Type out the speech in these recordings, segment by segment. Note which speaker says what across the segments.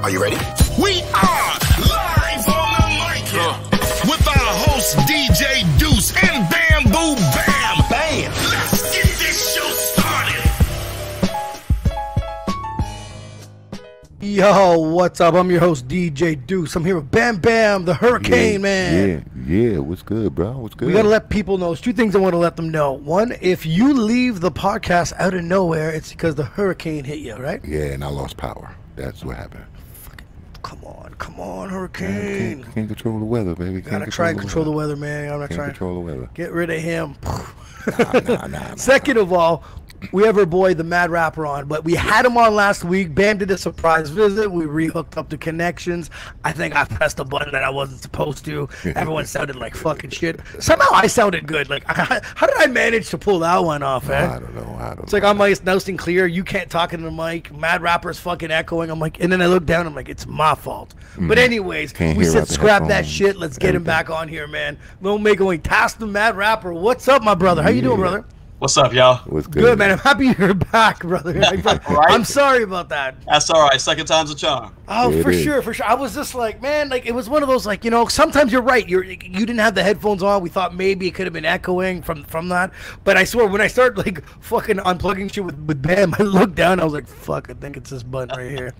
Speaker 1: Are you ready?
Speaker 2: We are live on the mic with our host DJ Deuce and Bamboo Bam.
Speaker 1: Bam!
Speaker 2: Let's get this show started.
Speaker 3: Yo, what's up? I'm your host DJ Deuce. I'm here with Bam Bam, the Hurricane Man.
Speaker 4: Yeah. What's good, bro? What's good?
Speaker 3: We gotta let people know. There's two things I want to let them know. One, if you leave the podcast out of nowhere, it's because the hurricane hit you, right?
Speaker 4: Yeah, and I lost power. That's what happened.
Speaker 3: Come on, hurricane.
Speaker 4: Can't control the weather, baby.
Speaker 3: Gotta try and control the weather, man. I'm not trying to
Speaker 4: control the weather.
Speaker 3: get rid of him.
Speaker 4: Nah.
Speaker 3: Second of all, we have our boy, the Mad Rapper, on, but we had him on last week. Bam did a surprise visit. We rehooked up the connections. I think I pressed a button that I wasn't supposed to. Everyone sounded like fucking shit. Somehow I sounded good. Like, how did I manage to pull that one off, eh?
Speaker 4: I don't know.
Speaker 3: It's like I'm nice and clear. You can't talk into the mic. Mad Rapper's fucking echoing. I'm like, and then I look down. I'm like, it's my fault. But anyways, we said scrap that shit. Let's get him back on here, man. Don't make him task the Mad Rapper. What's up, my brother? How you doing, brother?
Speaker 5: What's up, y'all?
Speaker 4: What's good?
Speaker 3: Good, man. I'm happy you're back, brother.
Speaker 5: Right?
Speaker 3: I'm sorry about that.
Speaker 5: That's all right. Second time's a charm.
Speaker 3: Oh, for sure. I was just like, man, like it was one of those, like, you know, sometimes you're right. You didn't have the headphones on. We thought maybe it could have been echoing from that. But I swear, when I start like fucking unplugging shit with Bam, I looked down. I was like, fuck, I think it's this button right here.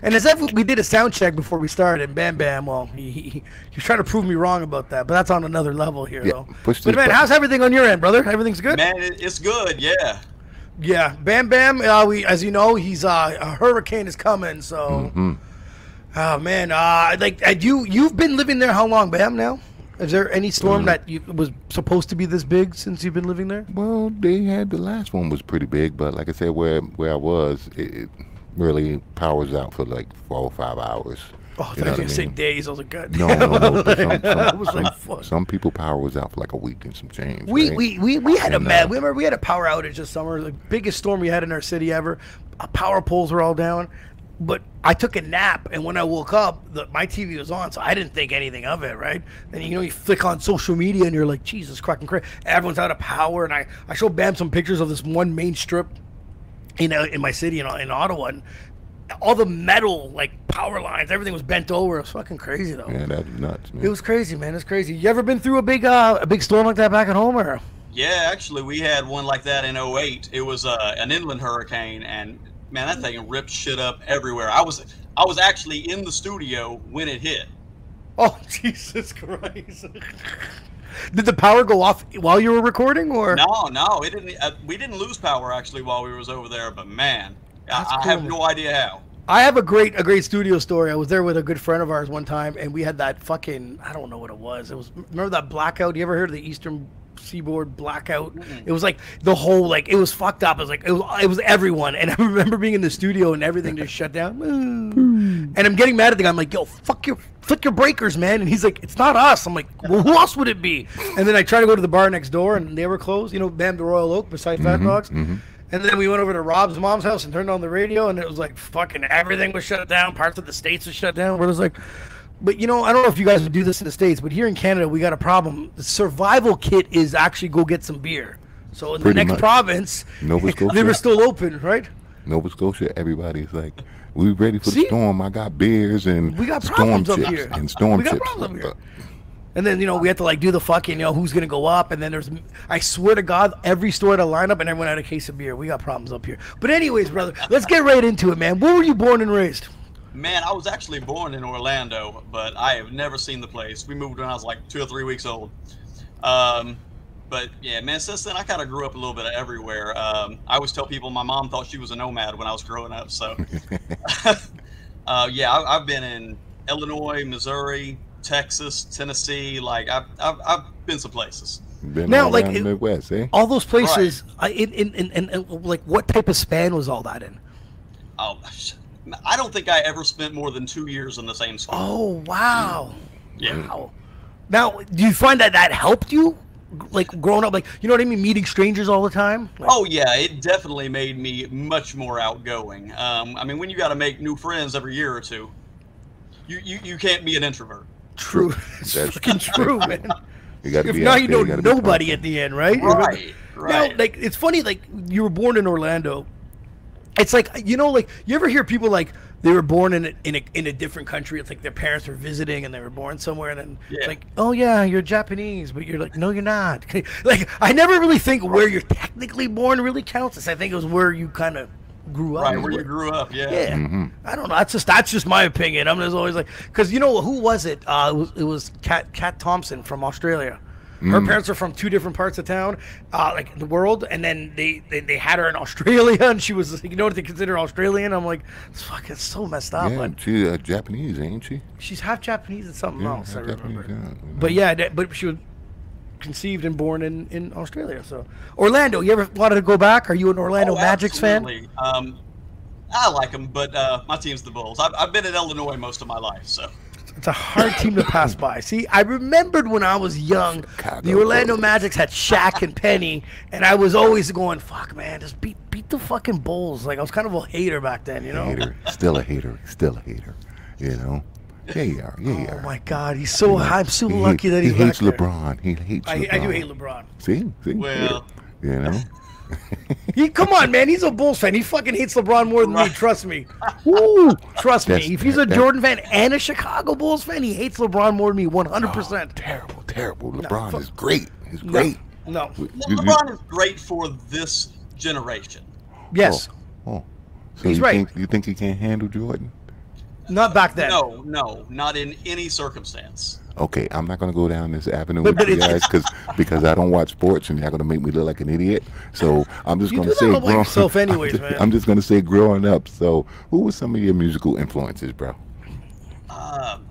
Speaker 3: And as if we did a sound check before we started, and Bam, well, he's trying to prove me wrong about that. But that's on another level here, though. But man, how's everything on your end, brother? Everything's good?
Speaker 5: Man, it's good. Yeah.
Speaker 3: Yeah, Bam Bam. As you know, he's a hurricane is coming. So, oh man, like you've been living there how long, Bam? Now, is there any storm that was supposed to be this big since you've been living there?
Speaker 4: Well, they had the last one was pretty big, but like I said, where I was, it really powers out for like 4 or 5 hours.
Speaker 3: Oh, I thought you were going to say days. I was like, God.
Speaker 4: No.
Speaker 3: I was like, fuck.
Speaker 4: Some people power was out for like a week and some change.
Speaker 3: We had
Speaker 4: and,
Speaker 3: we had a power outage this summer, the biggest storm we had in our city ever. Power poles were all down. But I took a nap, and when I woke up, my TV was on, so I didn't think anything of it, right? And you flick on social media, and you're like, Jesus, cracking crazy. Everyone's out of power, and I showed Bam some pictures of this one main strip, in my city in Ottawa, and all the metal, like, power lines, everything was bent over. It was fucking crazy, though.
Speaker 4: Yeah, that's nuts, man.
Speaker 3: It was crazy, man. It's crazy. You ever been through a big storm like that back at home, or?
Speaker 5: Yeah, actually, we had one like that in '08. It was an inland hurricane, and man, that thing ripped shit up everywhere. I was actually in the studio when it hit.
Speaker 3: Oh, Jesus Christ. Did the power go off while you were recording, or?
Speaker 5: No, it didn't. We didn't lose power actually while we was over there, but man, I have no idea how.
Speaker 3: I have a great studio story. I was there with a good friend of ours one time, and we had that fucking, I don't know what it was. Remember that blackout? You ever heard of the Eastern Seaboard blackout? It was like the whole, like, it was fucked up. It was like, it was everyone. And I remember being in the studio and everything just shut down. And I'm getting mad at the guy. I'm like, yo, flick your breakers, man. And he's like, it's not us. I'm like, well, who else would it be? And then I try to go to the bar next door, and they were closed. You know, Bam, the Royal Oak beside Fat Dogs. And then we went over to Rob's mom's house and turned on the radio, and it was like fucking everything was shut down. Parts of the States was shut down. Where it was like, but I don't know if you guys would do this in the States, but here in Canada, we got a problem. The survival kit is actually go get some beer. So in the next province,
Speaker 4: Nova Scotia,
Speaker 3: they were still open, right?
Speaker 4: Nova Scotia, everybody's like, we ready for the storm. I got beers and
Speaker 3: we got
Speaker 4: storm
Speaker 3: problems up
Speaker 4: chips
Speaker 3: here.
Speaker 4: and storm
Speaker 3: we got
Speaker 4: chips.
Speaker 3: Problems up here. And then, we had to, like, do the fucking, who's going to go up. And then I swear to God, every store had a lineup, and everyone had a case of beer. We got problems up here. But anyways, brother, let's get right into it, man. Where were you born and raised?
Speaker 5: Man, I was actually born in Orlando, but I have never seen the place. We moved when I was like 2 or 3 weeks old. But yeah, man, since then I kind of grew up a little bit everywhere. I always tell people my mom thought she was a nomad when I was growing up. So yeah, I've been in Illinois, Missouri, Texas, Tennessee. Like I've been some places.
Speaker 4: Been
Speaker 3: now,
Speaker 4: all
Speaker 3: like
Speaker 4: around the Midwest, eh?
Speaker 3: all those places, right. In like what type of span was all that in?
Speaker 5: Oh, I don't think I ever spent more than 2 years in the same school.
Speaker 3: Oh wow!
Speaker 5: Yeah.
Speaker 3: Wow. Now, do you find that helped you, like growing up, like you know what I mean, meeting strangers all the time? Like,
Speaker 5: oh yeah, it definitely made me much more outgoing. I mean, when you got to make new friends every year or two, you can't be an introvert.
Speaker 3: True. It's fucking true, man.
Speaker 4: You gotta
Speaker 3: if
Speaker 4: be
Speaker 3: not,
Speaker 4: out
Speaker 3: you
Speaker 4: there,
Speaker 3: know
Speaker 4: you
Speaker 3: nobody at the end, right?
Speaker 5: Right.
Speaker 3: Now, like, it's funny, like, you were born in Orlando. It's like, like, you ever hear people, like, they were born in a different country. It's like their parents were visiting and they were born somewhere, and then it's like, oh yeah, you're Japanese, but you're like, no, you're not. Like, I never really think where you're technically born really counts. I think it was where you kind of grew up.
Speaker 5: Right, where you grew up, yeah.
Speaker 3: Yeah. I don't know. That's just my opinion. I'm just always like, because you know who was it? It was Kat Thompson from Australia. Her parents are from 2 different parts of town, like the world, and then they had her in Australia, and she was, you know what they consider Australian? I'm like, it's so messed up.
Speaker 4: Yeah, she's Japanese, ain't she?
Speaker 3: She's half Japanese and something else, I remember.
Speaker 4: Japanese, yeah.
Speaker 3: But yeah, but she was conceived and born in Australia. So Orlando, you ever wanted to go back? Are you an Orlando Magic's fan?
Speaker 5: I like them, but my team's the Bulls. I've been in Illinois most of my life, so.
Speaker 3: It's a hard team to pass by. See, I remembered when I was young, the Orlando Magic had Shaq and Penny, and I was always going, fuck, man, just beat the fucking Bulls. Like, I was kind of a hater back then, you know?
Speaker 4: Still a hater, you know? Yeah, you are.
Speaker 3: Oh, my God. He's so, I'm so lucky that he's
Speaker 4: He hates
Speaker 3: back there.
Speaker 4: LeBron. He hates LeBron.
Speaker 3: I do hate LeBron.
Speaker 4: See?
Speaker 5: Well.
Speaker 4: You know?
Speaker 3: Come on, man. He's a Bulls fan. He fucking hates LeBron more than me. Trust me. Woo! Trust me. If he's a Jordan fan and a Chicago Bulls fan, he hates LeBron more than me. 100%.
Speaker 4: Terrible. LeBron is great. He's great.
Speaker 3: No.
Speaker 5: LeBron is great for this generation.
Speaker 3: Yes.
Speaker 4: So
Speaker 3: he's right.
Speaker 4: You think he can't handle Jordan?
Speaker 3: Not back then.
Speaker 5: No, not in any circumstance.
Speaker 4: Okay, I'm not gonna go down this avenue with you guys because I don't watch sports and y'all gonna make me look like an idiot. So I'm just gonna say,
Speaker 3: yourself anyways, man.
Speaker 4: I'm just gonna say, growing up. So, who were some of your musical influences, bro?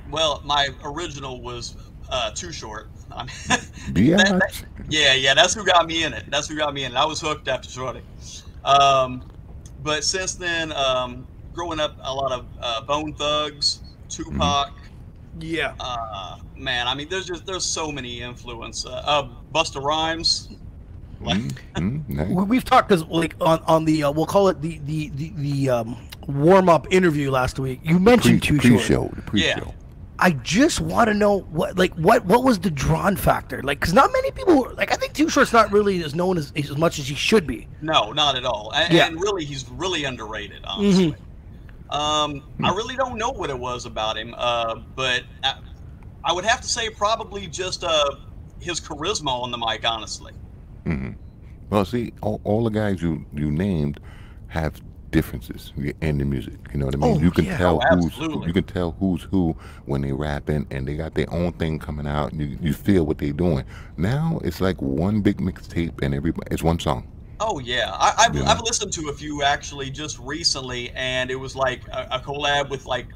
Speaker 5: Well, my original was Too Short.
Speaker 4: Yeah,
Speaker 5: that's who got me in it. I was hooked after Shorty. But since then, growing up, a lot of Bone Thugs, Tupac.
Speaker 3: Yeah.
Speaker 5: Man, I mean, there's so many influence. Busta Rhymes.
Speaker 3: Nice. We've talked because like on the we'll call it the warm up interview last week. You mentioned Too Short.
Speaker 4: The pre-show.
Speaker 3: I just want to know what was the drawn factor? Like, because not many people like. I think Too Short's not really as known as much as he should be.
Speaker 5: No, not at all. And really, he's really underrated, honestly. I really don't know what it was about him, but I would have to say probably just his charisma on the mic, honestly.
Speaker 4: Well, see, all the guys you named have differences in the music. You know what I mean? You can tell who's who when they rapping, and they got their own thing coming out, and you feel what they're doing. Now it's like one big mixtape, and it's one song.
Speaker 5: Oh yeah, I've listened to a few actually just recently, and it was like a collab with like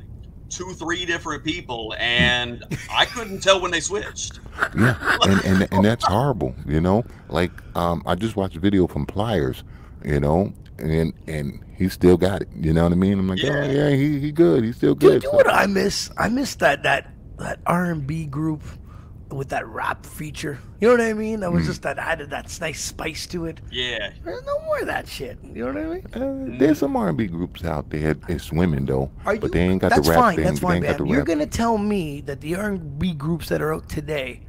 Speaker 5: 2-3 different people, and I couldn't tell when they switched.
Speaker 4: Yeah, and that's horrible, you know. Like I just watched a video from Pliers, you know, and he still got it. You know what I mean? I'm like, oh yeah, he good. He's still good.
Speaker 3: You know what I miss? I miss that R&B group with that rap feature. You know what I mean? That was just that added that nice spice to it.
Speaker 5: Yeah.
Speaker 3: There's no more of that shit. You know what I mean?
Speaker 4: There's some R&B groups out there. It's women though, but they ain't got the rap thing.
Speaker 3: That's fine, man. You're gonna tell me that the R&B groups that are out today,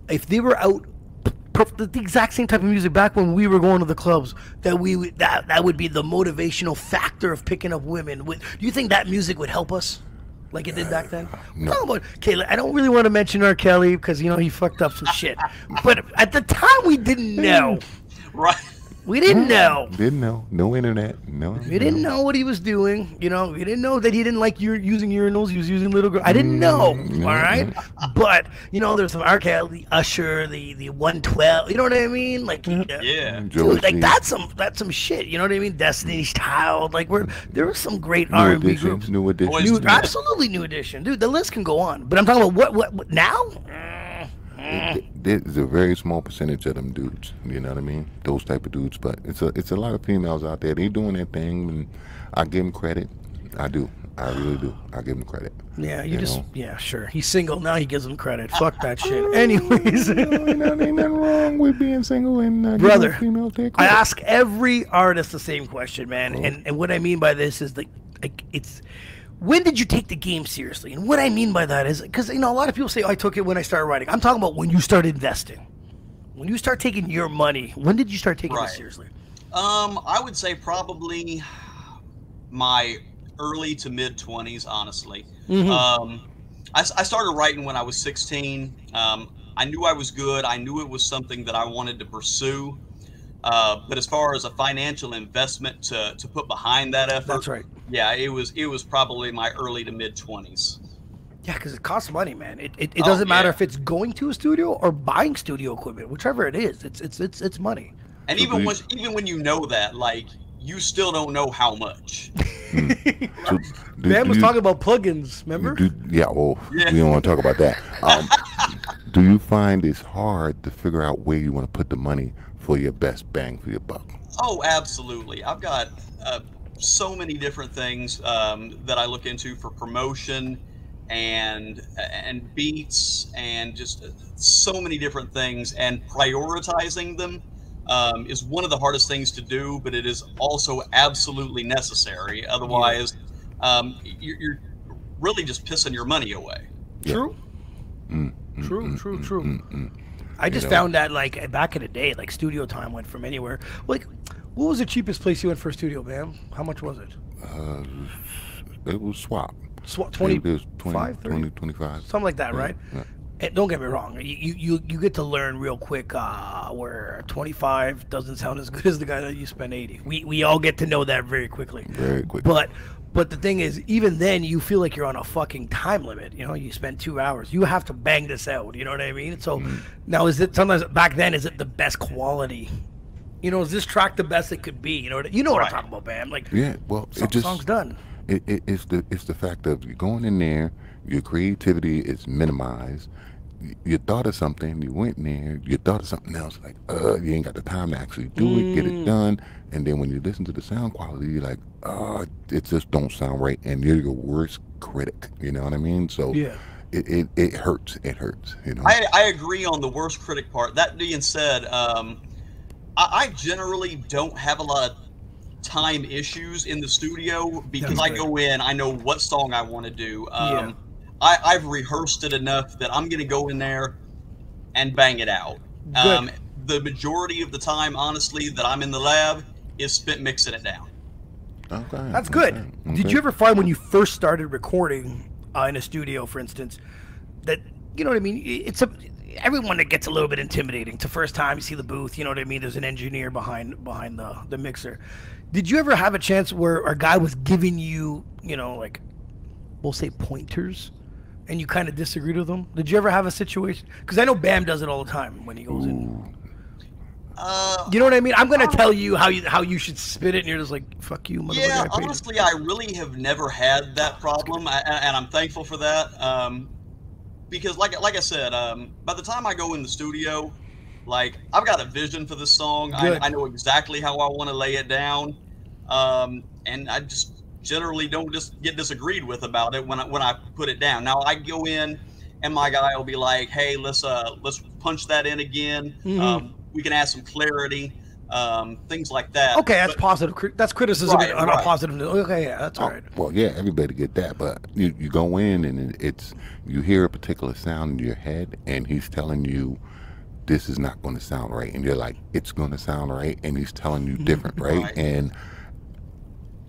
Speaker 3: if they were out the exact same type of music back when we were going to the clubs, that would be the motivational factor of picking up women. Do you think that music would help us? Like it did back then?
Speaker 4: No.
Speaker 3: Kayla, I don't really want to mention R. Kelly because, you know, he fucked up some shit. But at the time, we didn't know.
Speaker 5: Right.
Speaker 3: We didn't know.
Speaker 4: Didn't know. No internet. No.
Speaker 3: We didn't know what he was doing. You know, we didn't know that he didn't like using urinals. He was using little girls. I didn't know. All right. But, you know, there's some R. Kelly, Usher, the 112. You know what I mean? Like,
Speaker 5: yeah.
Speaker 3: Dude, like that's some shit. You know what I mean? Destiny's Child. Like there was some great R&B groups.
Speaker 4: New edition.
Speaker 3: Absolutely new edition, dude. The list can go on. But I'm talking about what now?
Speaker 4: There's a very small percentage of them dudes, you know what I mean? Those type of dudes, but it's a lot of females out there. They doing their thing, and I give them credit. I do. I really do. I give him credit.
Speaker 3: Yeah, yeah, sure. He's single now. He gives him credit. Fuck that shit. Anyways,
Speaker 4: ain't nothing wrong with being single and
Speaker 3: brother.
Speaker 4: Females take
Speaker 3: I
Speaker 4: credit.
Speaker 3: ask every artist the same question, man, and what I mean by this is like it's. When did you take the game seriously? And what I mean by that is, because, you know, a lot of people say, oh, I took it when I started writing. I'm talking about when you started investing. When you start taking your money, when did you start taking it seriously?
Speaker 5: I would say probably my early to mid 20s, honestly.
Speaker 3: Mm-hmm.
Speaker 5: I started writing when I was 16. I knew I was good. I knew it was something that I wanted to pursue. But as far as a financial investment to put behind that effort,
Speaker 3: That's right.
Speaker 5: yeah, it was probably my early to mid 20s.
Speaker 3: Yeah, because it costs money, man. It doesn't matter if it's going to a studio or buying studio equipment, whichever it is. It's money.
Speaker 5: And even when you know that, like, you still don't know how much.
Speaker 4: So,
Speaker 3: Man was talking about plugins, remember?
Speaker 4: We don't want to talk about that. Do you find it's hard to figure out where you want to put the money for your best bang for your buck?
Speaker 5: Oh, absolutely. I've got so many different things that I look into for promotion and beats and just so many different things, and prioritizing them is one of the hardest things to do, but it is also absolutely necessary. Otherwise, you're really just pissing your money away.
Speaker 3: True. True. I just found that, like, back in the day, like, studio time went from anywhere. Like, what was the cheapest place you went for a studio, man? How much was it?
Speaker 4: It was Swap.
Speaker 3: 25,
Speaker 4: 20, 25.
Speaker 3: Something like that, right?
Speaker 4: Yeah.
Speaker 3: And don't get me wrong, you get to learn real quick where 25 doesn't sound as good as the guy that you spend 80. We all get to know that very quickly.
Speaker 4: Very quickly.
Speaker 3: But the thing is, even then, you feel like you're on a fucking time limit. You know, you spend 2 hours. You have to bang this out. You know what I mean? So now, is it sometimes back then? Is it the best quality? You know, is this track the best it could be? You know what I'm talking about, man? Like,
Speaker 4: yeah, well,
Speaker 3: song's done.
Speaker 4: It's the fact of you going in there, your creativity is minimized. You thought of something, you went in there, you thought of something else, like, you ain't got the time to actually do it, get it done. And then when you listen to the sound quality, you're like, it just don't sound right. And you're your worst critic, you know what I mean? So
Speaker 3: yeah,
Speaker 4: it hurts. It hurts, you know?
Speaker 5: I agree on the worst critic part. That being said, I generally don't have a lot of time issues in the studio because I go in, I know what song I want to do. I've rehearsed it enough that I'm going to go in there and bang it out. The majority of the time, honestly, that I'm in the lab is spent mixing it down.
Speaker 4: Okay.
Speaker 3: That's good. Okay. Did you ever find when you first started recording in a studio, for instance, that, you know what I mean? Everyone that gets a little bit intimidating. It's the first time you see the booth, you know what I mean? There's an engineer behind the mixer. Did you ever have a chance where a guy was giving you, you know, like, we'll say pointers, and you kind of disagreed with them? Did you ever have a situation? Because I know Bam does it all the time when he goes in. You know what I mean? I'm gonna tell you how you should spit it, and you're just like, "Fuck you, motherfucker."
Speaker 5: Yeah, honestly, I really have never had that problem, and I'm thankful for that. Because, like I said, by the time I go in the studio, like, I've got a vision for this song. I know exactly how I want to lay it down, and I just generally don't just get disagreed with about it when I put it down. Now I go in, and my guy will be like, "Hey, let's punch that in again. We can add some clarity, things like that."
Speaker 3: Okay, that's positive. That's criticism on a positive note. Okay, yeah, that's all right.
Speaker 4: Well, yeah, everybody get that, but you go in and you hear a particular sound in your head, and he's telling you this is not going to sound right, and you're like, it's going to sound right, and he's telling you different, right? And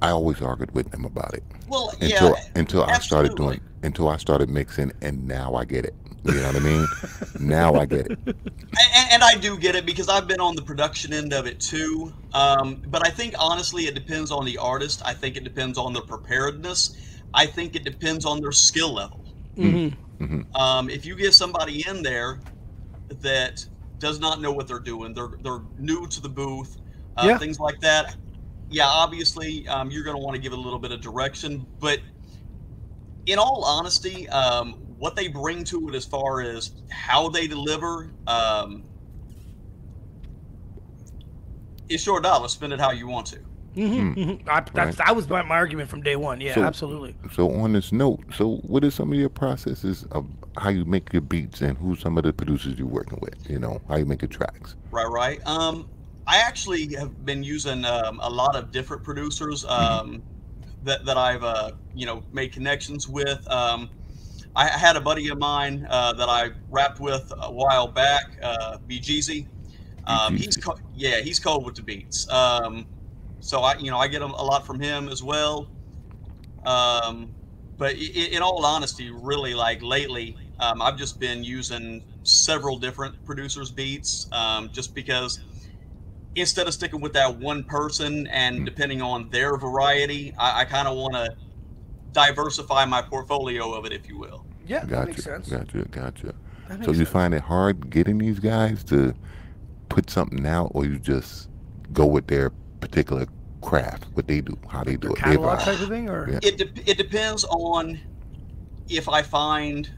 Speaker 4: I always argued with him about it.
Speaker 5: Well,
Speaker 4: until I started mixing, and now I get it. You know what I mean? Now I get it.
Speaker 5: And I do get it because I've been on the production end of it too. But I think, honestly, it depends on the artist. I think it depends on their preparedness. I think it depends on their skill level. If you get somebody in there that does not know what they're doing, they're new to the booth, things like that, yeah, obviously, you're going to want to give it a little bit of direction. But in all honesty, what they bring to it as far as how they deliver, it's your dollar. Spend it how you want to.
Speaker 3: That was my argument from day one. Yeah, absolutely.
Speaker 4: So on this note, what are some of your processes of how you make your beats, and who's some of the producers you're working with? You know, how you make your tracks.
Speaker 5: Right. I actually have been using a lot of different producers that I've made connections with. I had a buddy of mine that I rapped with a while back, BGZ. He's cold with the beats. So I get a lot from him as well. But in all honesty, really, like lately, I've just been using several different producers' beats, just because instead of sticking with that one person and depending on their variety, I kind of want to diversify my portfolio of it, if you will.
Speaker 3: Yeah, that makes sense.
Speaker 4: Gotcha. So you find it hard getting these guys to put something out, or you just go with their particular craft, what they do, how they do it,
Speaker 3: catalog type of thing, or
Speaker 5: it depends on if I find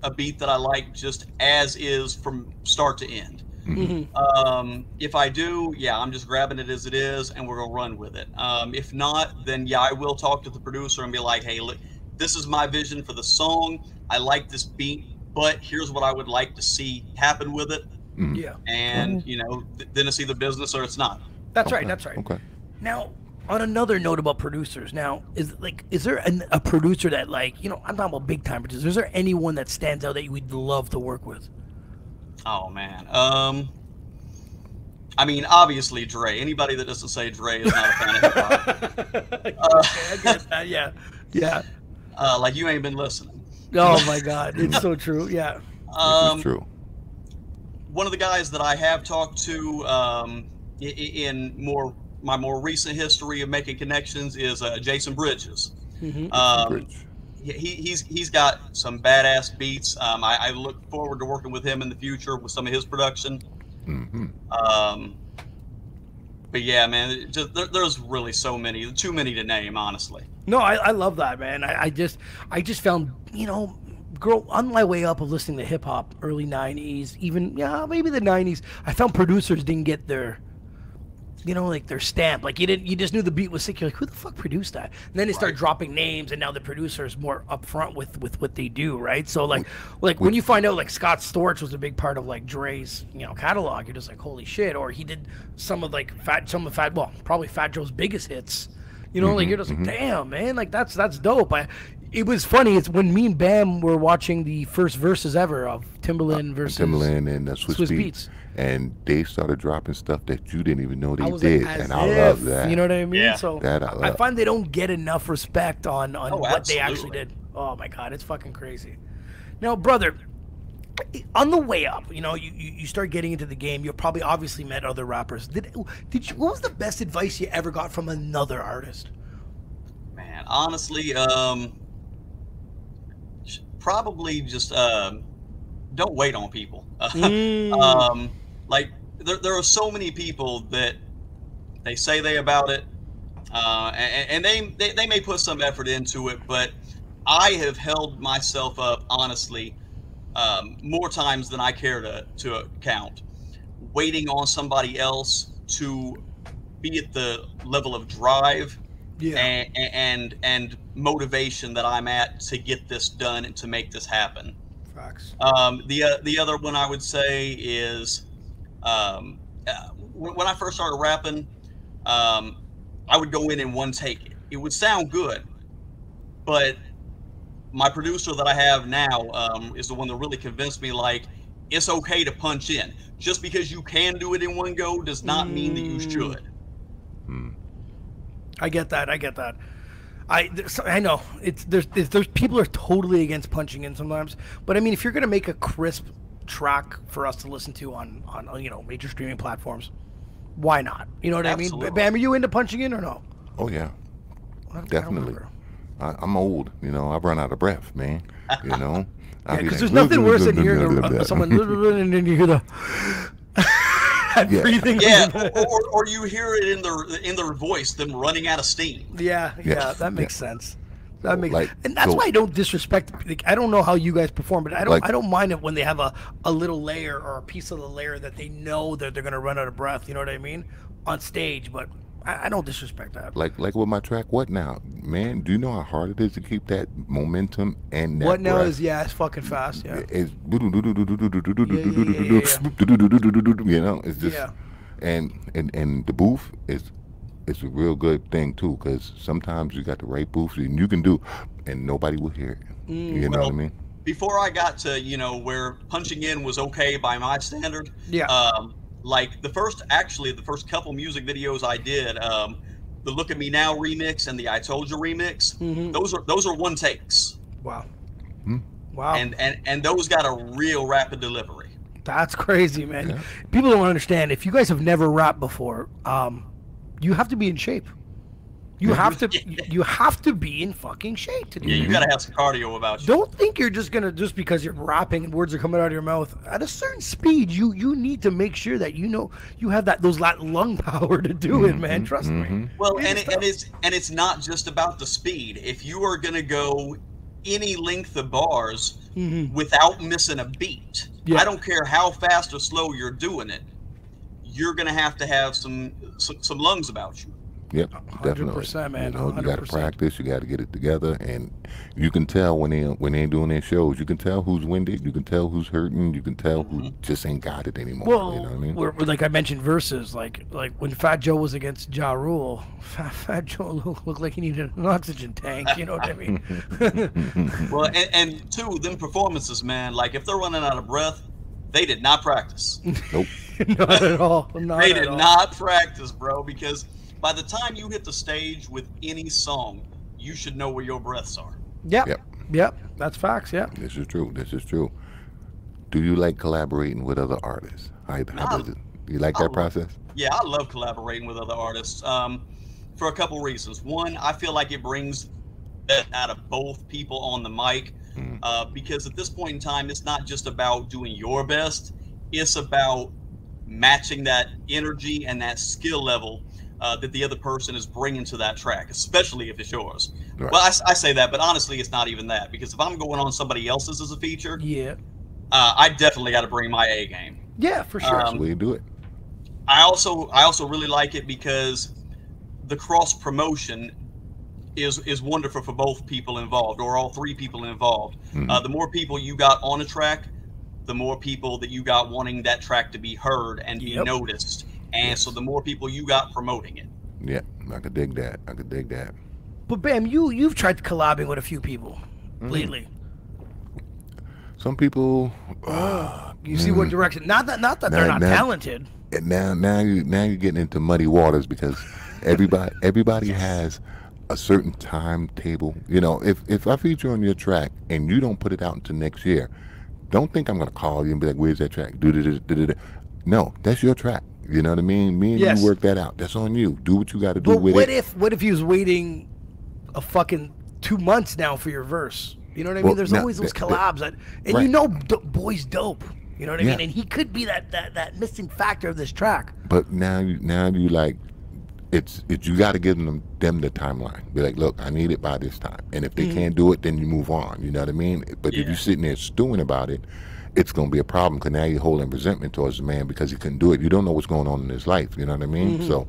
Speaker 5: a beat that I like just as is from start to end. If I do, yeah, I'm just grabbing it as it is and we're gonna run with it. If not, then yeah, I will talk to the producer and be like, hey, look, this is my vision for the song. I like this beat, but here's what I would like to see happen with it.
Speaker 3: Yeah.
Speaker 5: And then it's either business or it's not.
Speaker 3: That's right.
Speaker 4: Okay.
Speaker 3: Now, on another note about producers, now is there a producer that, like, I'm talking about big time producers. Is there anyone that stands out that you would love to work with?
Speaker 5: Oh man. I mean, obviously Dre. Anybody that doesn't say Dre is not a fan of hip hop.
Speaker 3: I get that. Yeah.
Speaker 5: Like you ain't been listening.
Speaker 3: Oh my God, it's so true. Yeah.
Speaker 4: This is true.
Speaker 5: One of the guys that I have talked to in my more recent history of making connections is Jason Bridges. He's got some badass beats. I look forward to working with him in the future with some of his production. But yeah, man, there's really so many, too many to name, honestly.
Speaker 3: No, I love that, man. I just found, on my way up of listening to hip hop, early 90s, even, maybe the 90s, I found producers didn't get their, like their stamp. Like you just knew the beat was sick. You're like, who the fuck produced that? And then they start dropping names, and now the producer is more upfront with what they do, right? So like when you find out like Scott Storch was a big part of like Dre's catalog, you're just like, holy shit. Or he did some of Fat Joe's biggest hits. Like you're just like, damn, man, like that's dope. It was funny. It's when me and Bam were watching the first verses ever of Timbaland versus
Speaker 4: and Swiss Beats. And they started dropping stuff that you didn't even know they did,
Speaker 3: like,
Speaker 4: and I love that.
Speaker 3: You know what I mean?
Speaker 5: Yeah.
Speaker 3: So
Speaker 4: that
Speaker 3: I find they don't get enough respect on what
Speaker 5: absolutely.
Speaker 3: they actually did. Oh my God, it's fucking crazy. Now, brother, on the way up, you start getting into the game. You probably obviously met other rappers. Did you? What was the best advice you ever got from another artist?
Speaker 5: Man, honestly, probably just don't wait on people. Like there are so many people that they say they about it, and they may put some effort into it, but I have held myself up honestly more times than I care to count, waiting on somebody else to be at the level of drive and motivation that I'm at to get this done and to make this happen.
Speaker 3: Facts.
Speaker 5: The other one I would say is when I first started rapping, I would go in one take. It would sound good, but my producer that I have now is the one that really convinced me, like, it's okay to punch in. Just because you can do it in one go does not mean that you should.
Speaker 3: I get that. I know there's people are totally against punching in sometimes, but I mean, if you're gonna make a crisp track for us to listen to on major streaming platforms, why not? You know what
Speaker 5: Absolutely.
Speaker 3: I mean? Bam, are you into punching in or no?
Speaker 4: Oh yeah, definitely. I'm old, I run out of breath, man.
Speaker 3: Yeah, because there's nothing worse than hearing someone and then you hear the breathing.
Speaker 5: Yeah, or you hear it in their voice, them running out of steam.
Speaker 3: Yeah, that makes sense. That makes and that's why I don't disrespect. Like, I don't know how you guys perform, but I don't mind it when they have a little layer or a piece of the layer that they know that they're gonna run out of breath. You know what I mean? On stage, but I don't disrespect that.
Speaker 4: Like with my track, What Now? Man, do you know how hard it is to keep that momentum and that
Speaker 3: What Now
Speaker 4: breath?
Speaker 3: is, it's fucking fast, yeah.
Speaker 4: It's it's just and the booth is a real good thing too, because sometimes you got the right booth and you can do and nobody will hear it. You know what I mean?
Speaker 5: Before I got to where punching in was okay by my standard, like the first couple music videos I did, the Look at Me Now remix and the I Told You remix, those are one takes.
Speaker 3: Wow.
Speaker 5: Wow. And those got a real rapid delivery.
Speaker 3: That's crazy, man. Yeah. People don't understand. If you guys have never rapped before, you have to be in shape. You have to you have to be in fucking shape to do
Speaker 5: you gotta have some cardio about you.
Speaker 3: Don't think you're just gonna, just because you're rapping and words are coming out of your mouth at a certain speed, you need to make sure that you have those lung power to do it, man. Trust me.
Speaker 5: Well, and it's not just about the speed. If you are gonna go any length of bars without missing a beat, I don't care how fast or slow you're doing it, you're gonna have to have some lungs about you.
Speaker 4: Yep, definitely.
Speaker 3: 100%, man.
Speaker 4: You got to practice. You got to get it together, and you can tell when they're doing their shows. You can tell who's winded. You can tell who's hurting. You can tell who just ain't got it anymore.
Speaker 3: Well,
Speaker 4: you know what I mean?
Speaker 3: We're, like I mentioned, verses like when Fat Joe was against Ja Rule, Fat Joe looked like he needed an oxygen tank. You know what I mean?
Speaker 5: Well, and two, them performances, man. Like if they're running out of breath, they did not practice.
Speaker 4: Nope.
Speaker 3: Not at all.
Speaker 5: They did not practice, bro, because by the time you hit the stage with any song, you should know where your breaths are.
Speaker 3: Yep. That's facts. Yeah.
Speaker 4: This is true. Do you like collaborating with other artists? How does it? You like that process?
Speaker 5: Yeah, I love collaborating with other artists for a couple reasons. One, I feel like it brings that out of both people on the mic because at this point in time, it's not just about doing your best. It's about matching that energy and that skill level that the other person is bringing to that track, especially if it's yours. Right. Well, I say that, but honestly, it's not even that, because if I'm going on somebody else's as a feature, I definitely got to bring my A game.
Speaker 3: Yeah, for sure.
Speaker 4: That's the way you do it.
Speaker 5: I also really like it because the cross promotion is wonderful for both people involved, or all three people involved. The more people you got on a track, the more people that you got wanting that track to be heard and be noticed. And so the more people you got promoting it.
Speaker 4: Yeah, I could dig that.
Speaker 3: But Bam, you've tried collabing with a few people lately.
Speaker 4: Some people.
Speaker 3: You see what direction? Not that they're not talented.
Speaker 4: Now you're getting into muddy waters, because everybody has a certain timetable. You know, if I feature on your track and you don't put it out until next year, don't think I'm gonna call you and be like, "Where's that track?" No, that's your track. You know what I mean? Me and you work that out. That's on you. Do what you got to do with it.
Speaker 3: What if he was waiting a fucking 2 months now for your verse? You know what I mean? There's always those collabs, and you know, Boy's dope. You know what I mean? And he could be that missing factor of this track.
Speaker 4: But now you like, it's you got to give them the timeline. Be like, look, I need it by this time, and if they can't do it, then you move on. You know what I mean? But if you're sitting there stewing about it, it's going to be a problem, because now you're holding resentment towards the man because he couldn't do it. You don't know what's going on in his life. You know what I mean? So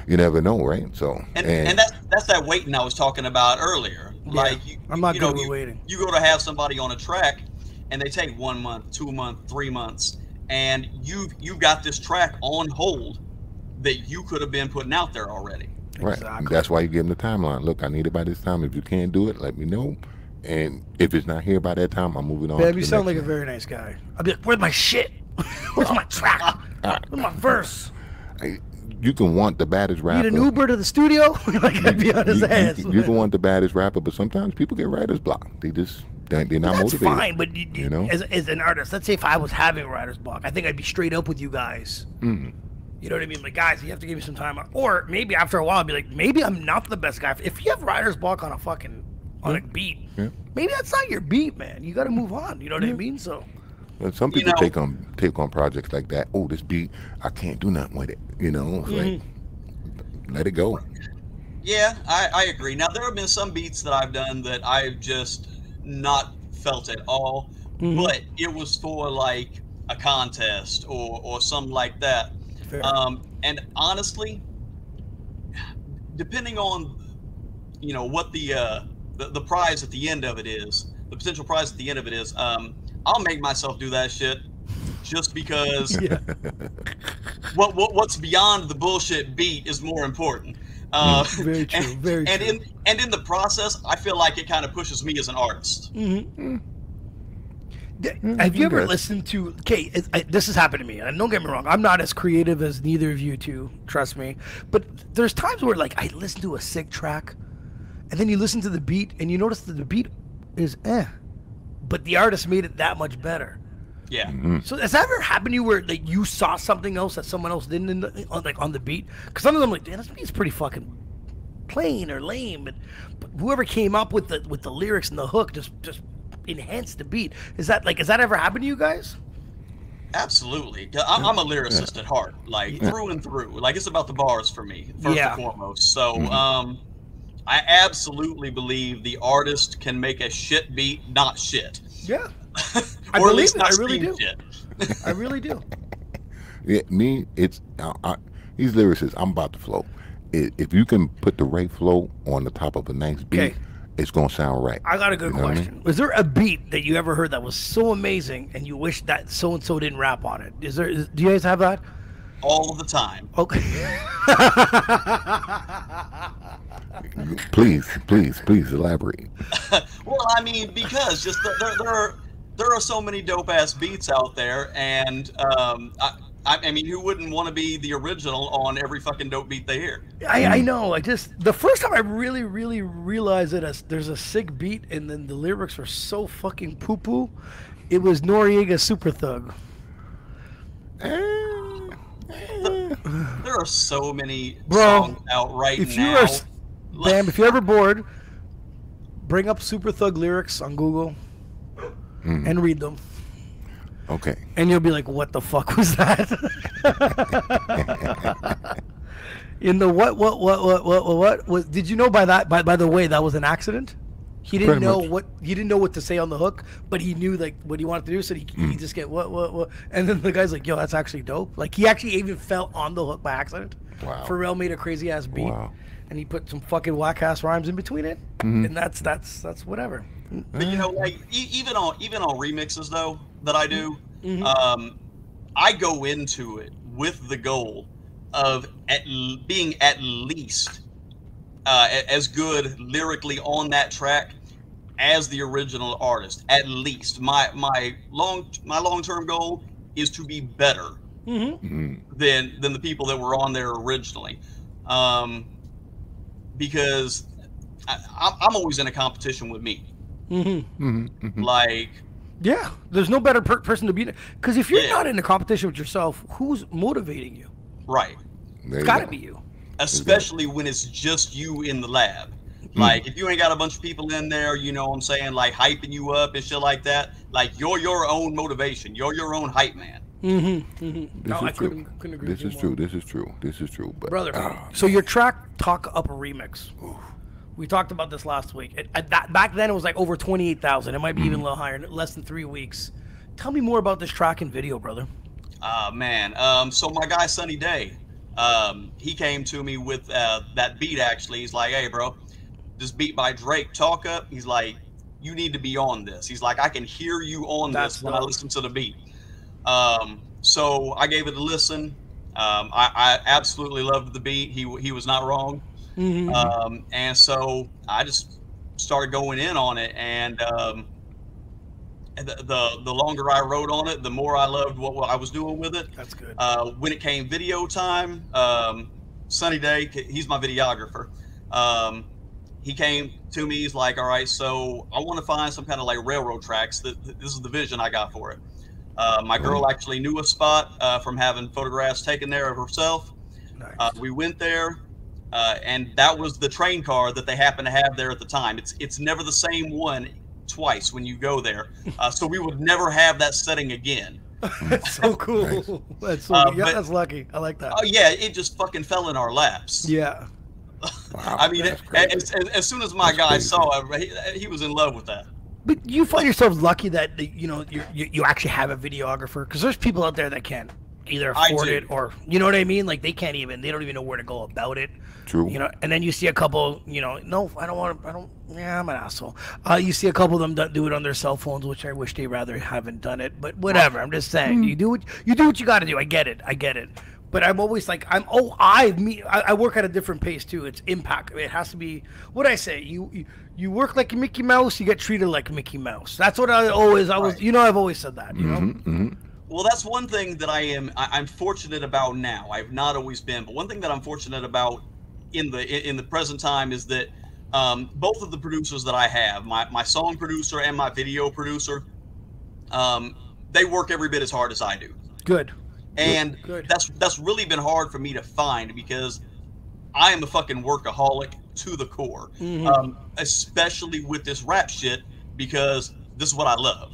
Speaker 4: you never know, right? So
Speaker 5: and that's that waiting I was talking about earlier. Like
Speaker 3: I'm not good with waiting.
Speaker 5: You go to have somebody on a track, and they take 1 month, 2 months, 3 months, and you got this track on hold that you could have been putting out there already.
Speaker 4: Right. Exactly. That's why you give them the timeline. Look, I need it by this time. If you can't do it, let me know. And if it's not here by that time, I'm moving on.
Speaker 3: Babe, you sound like a very nice guy. I'll be like, where's my shit? Where's my track? Where's my verse?
Speaker 4: You can want the baddest rapper.
Speaker 3: Need an Uber to the studio? Like, I'd be on his ass.
Speaker 4: You can want the baddest rapper, but sometimes people get writer's block. They're not motivated.
Speaker 3: That's fine, but you know, as an artist, let's say if I was having writer's block, I think I'd be straight up with you guys. You know what I mean? Like, guys, you have to give me some time. Or maybe after a while, I'd be like, maybe I'm not the best guy. If you have writer's block on a beat, maybe that's not your beat, man. You got to move on. You know what I mean? So,
Speaker 4: some people take on projects like that. Oh, this beat, I can't do nothing with it. You know, like, let it go.
Speaker 5: Yeah, I agree. Now, there have been some beats that I've done that I've just not felt at all, but it was for like a contest or something like that. And honestly, depending on what the prize at the end of it is, the potential prize at the end of it is, I'll make myself do that shit just because what's beyond the bullshit beat is more important.
Speaker 3: Very true. Very true.
Speaker 5: And in the process, I feel like it kind of pushes me as an artist.
Speaker 3: Have you ever listened to? Okay, this has happened to me, and don't get me wrong, I'm not as creative as neither of you two. Trust me, but there's times where like I listen to a sick track, and then you listen to the beat, and you notice that the beat is but the artist made it that much better.
Speaker 5: Yeah.
Speaker 3: So has that ever happened to you where like you saw something else that someone else didn't on the beat? Because some of them like, damn, this beat's pretty fucking plain or lame, but whoever came up with the lyrics and the hook just enhanced the beat. Is that ever happened to you guys?
Speaker 5: Absolutely. I'm a lyricist at heart, like through and through. Like it's about the bars for me, first and foremost. So I absolutely believe the artist can make a shit beat not shit.
Speaker 3: Yeah.
Speaker 5: I really do.
Speaker 3: I really do.
Speaker 4: Yeah, me, it's these lyricists. I'm about to flow. If you can put the right flow on the top of a nice beat, it's gonna sound right.
Speaker 3: I got a good question. I mean? Was there a beat that you ever heard that was so amazing and you wish that so and so didn't rap on it? Do you guys have that?
Speaker 5: All the time.
Speaker 3: Okay.
Speaker 4: Please elaborate.
Speaker 5: Well, I mean, because just there are so many dope ass beats out there, and I mean, who wouldn't want to be the original on every fucking dope beat they hear?
Speaker 3: I know. I just the first time I really realized that there's a sick beat, and then the lyrics are so fucking poo poo. It was Noriega's Super Thug.
Speaker 5: There are so many songs out right now.
Speaker 3: If you're ever bored, bring up Super Thug lyrics on Google and read them.
Speaker 4: Okay.
Speaker 3: And you'll be like, what the fuck was that? In the what? Did you know by the way that was an accident? He didn't know what to say on the hook, but he knew like what he wanted to do, so he just get what, and then the guy's like, yo, that's actually dope. Like he actually even fell on the hook by accident.
Speaker 4: Wow.
Speaker 3: Pharrell made a crazy ass beat, and he put some fucking whack ass rhymes in between it, and that's whatever.
Speaker 5: But you know, like even on remixes though that I do, I go into it with the goal of being at least as good lyrically on that track as the original artist. At least my long-term goal is to be better than the people that were on there originally, because I'm always in a competition with me. Like,
Speaker 3: yeah, there's no better person to be, because if you're not in a competition with yourself, who's motivating you?
Speaker 5: Right.
Speaker 3: It's gotta be you.
Speaker 5: Especially when it's just you in the lab. Like, if you ain't got a bunch of people in there, you know what I'm saying, like hyping you up and shit like that, like you're your own motivation. You're your own hype man.
Speaker 3: No, I couldn't agree with you more.
Speaker 4: This is true. But,
Speaker 3: brother, so your track Talk Up Remix. We talked about this last week. Back then it was like over 28,000. It might be even a little higher, less than 3 weeks. Tell me more about this track and video, brother.
Speaker 5: Man. So my guy Sunny Day, he came to me with that beat. Actually, he's like, "Hey, bro, this beat by Drake, Talk Up." He's like, "You need to be on this." He's like, "I can hear you on this when I listen to the beat." So I gave it a listen. I absolutely loved the beat. He was not wrong. And so I just started going in on it, and the longer I wrote on it, the more I loved what I was doing with it.
Speaker 3: That's good.
Speaker 5: When it came video time, Sunny Day, he's my videographer. He came to me. He's like, "All right, so I want to find some kind of like railroad tracks. This is the vision I got for it." My girl actually knew a spot from having photographs taken there of herself. Nice. We went there. And that was the train car that they happened to have there at the time. It's never the same one twice when you go there. So we would never have that setting again.
Speaker 3: That's so cool. Nice. That's so that's lucky. I like that.
Speaker 5: Oh yeah, it just fucking fell in our laps.
Speaker 3: Yeah.
Speaker 4: Wow,
Speaker 5: I mean, as soon as my guy saw it, he was in love with that.
Speaker 3: But you find yourself lucky that you actually have a videographer, because there's people out there that can't either afford it, or you know what I mean, like they don't even know where to go about it.
Speaker 4: True.
Speaker 3: And then you see a couple, no, I'm an asshole. You see a couple of them do it on their cell phones, which I wish they rather haven't done it, but whatever. I'm just saying, you do what you got to do. I get it. But I'm always like, I work at a different pace too. It's impact. It has to be what I say. You work like a Mickey Mouse, you get treated like Mickey Mouse. That's what I've always said that, you know?
Speaker 5: Well, that's one thing that I'm fortunate about now. I've not always been, but one thing that I'm fortunate about in the present time is that both of the producers that I have, my song producer and my video producer, they work every bit as hard as I do.
Speaker 3: Good.
Speaker 5: And
Speaker 3: Good.
Speaker 5: that's really been hard for me to find because I am a fucking workaholic to the core, especially with this rap shit because this is what I love.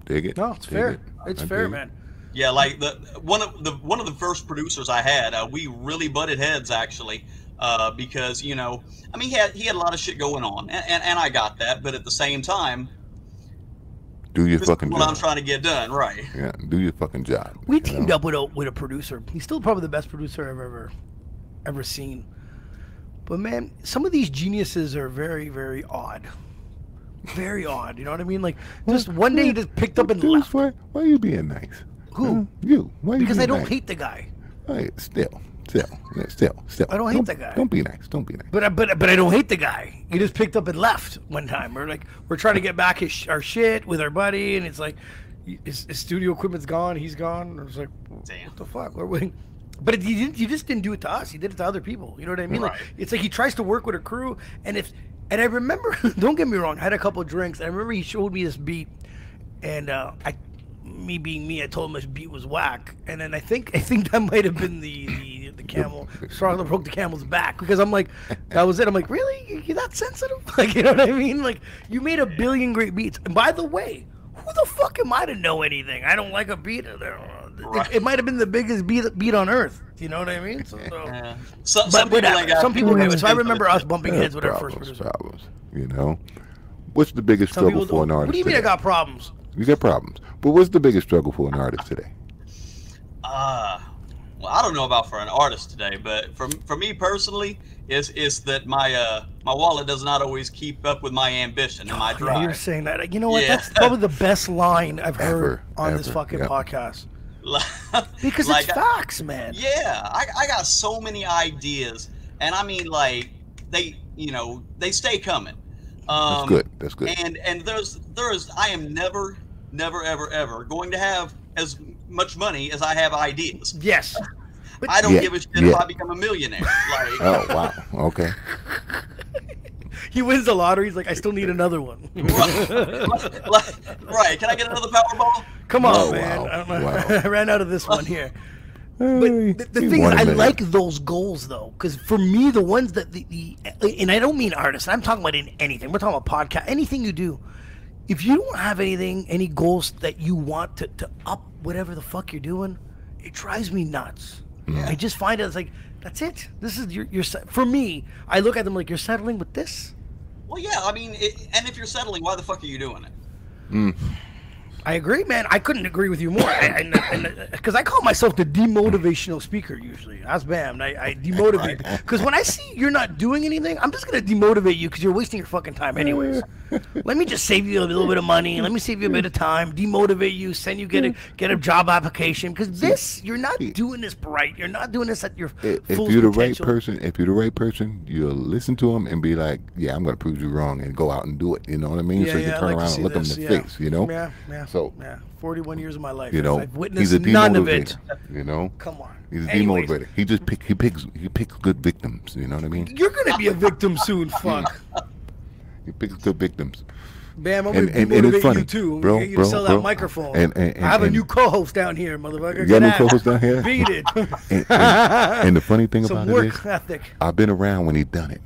Speaker 4: Dig it.
Speaker 3: No, it's fair. It's fair, man.
Speaker 5: Yeah, like one of the first producers I had, we really butted heads actually, because he had a lot of shit going on, and I got that, but at the same time,
Speaker 4: do your fucking job.
Speaker 5: What I'm trying to get done, right?
Speaker 4: Yeah, do your fucking job.
Speaker 3: We teamed up with a producer. He's still probably the best producer I've ever seen. But man, some of these geniuses are very, very odd. Very odd. You know what I mean? Like just one day he just picked up and left.
Speaker 4: Why are you being nice?
Speaker 3: Who?
Speaker 4: You. Why?
Speaker 3: Because I don't
Speaker 4: nice?
Speaker 3: Hate the guy.
Speaker 4: Hey, still.
Speaker 3: I don't hate the guy.
Speaker 4: Don't be nice. Don't be nice.
Speaker 3: But I don't hate the guy. He just picked up and left one time. We're trying to get back our shit with our buddy, and it's like his studio equipment's gone. He's gone. I was like, damn, what the fuck? We're waiting. But he just didn't do it to us. He did it to other people. You know what I mean?
Speaker 5: Right.
Speaker 3: Like it's like he tries to work with a crew, and I remember. Don't get me wrong. I had a couple of drinks. I remember he showed me this beat, and me being me, I told him this beat was whack, and then I think that might have been the camel straw that broke the camel's back, because I'm like, that was it. I'm like, really? You're that sensitive? Like, you know what I mean? Like, you made a billion great beats. And by the way, who the fuck am I to know anything? I don't like a beat. It might have been the biggest beat on earth. You know what I mean? So some people have. So I remember us bumping heads with our first producer.
Speaker 4: Problems, you know. What's the biggest struggle for an artist?
Speaker 3: What do you mean
Speaker 4: today?
Speaker 3: I got problems?
Speaker 4: You got problems. But what's the biggest struggle for an artist today?
Speaker 5: Well, I don't know about for an artist today, but for me personally, is that my wallet does not always keep up with my ambition and my drive.
Speaker 3: Yeah, you're saying that. You know what? Yeah. That's probably the best line I've heard on this fucking podcast. Because it's facts, man.
Speaker 5: Yeah, I got so many ideas, and I mean, like they stay coming.
Speaker 4: That's good. That's good.
Speaker 5: And there's I am never ever going to have as much money as I have ideas.
Speaker 3: Yes.
Speaker 5: But I don't give a shit if I become a millionaire. Like,
Speaker 4: oh wow. Okay.
Speaker 3: He wins the lottery. He's like, I still need another one.
Speaker 5: Right. Can I get another Powerball?
Speaker 3: Come on, man. Wow. I ran out of this one here. But the thing is, I like those goals though, because for me, the ones that and I don't mean artists. I'm talking about in anything. We're talking about podcast, anything you do. If you don't have any goals that you want to up whatever the fuck you're doing, it drives me nuts. Yeah. I just find it's like, that's it. This is you're for me. I look at them like, you're settling with this.
Speaker 5: Well, yeah. I mean, and if you're settling, why the fuck are you doing it?
Speaker 3: I agree, man. I couldn't agree with you more. Because I call myself the demotivational speaker usually. That's Bam. I demotivate. Because when I see you're not doing anything, I'm just going to demotivate you because you're wasting your fucking time anyways. Let me just save you a little bit of money. Let me save you a bit of time. Demotivate you. Send you get a job application. Because you're not doing this right. You're not doing this at your full potential.
Speaker 4: If you're the right person, you'll listen to them and be like, yeah, I'm going to prove you wrong, and go out and do it. You know what I mean? So you turn around and look them in the face, you know?
Speaker 3: Yeah.
Speaker 4: So,
Speaker 3: 41 years of my life.
Speaker 4: You know,
Speaker 3: I've witnessed none of it.
Speaker 4: You know,
Speaker 3: come on.
Speaker 4: He's a demotivator. He just picks good victims. You know what I mean?
Speaker 3: You're gonna be a victim soon. Fuck.
Speaker 4: He picks good victims.
Speaker 3: Bam, I'm gonna demotivate you too.
Speaker 4: Bro,
Speaker 3: get you to sell that microphone. I have a new co-host down here, motherfucker.
Speaker 4: You got a new co-host down here?
Speaker 3: Beat it.
Speaker 4: and the funny thing about it is,
Speaker 3: ethic.
Speaker 4: I've been around when he done it.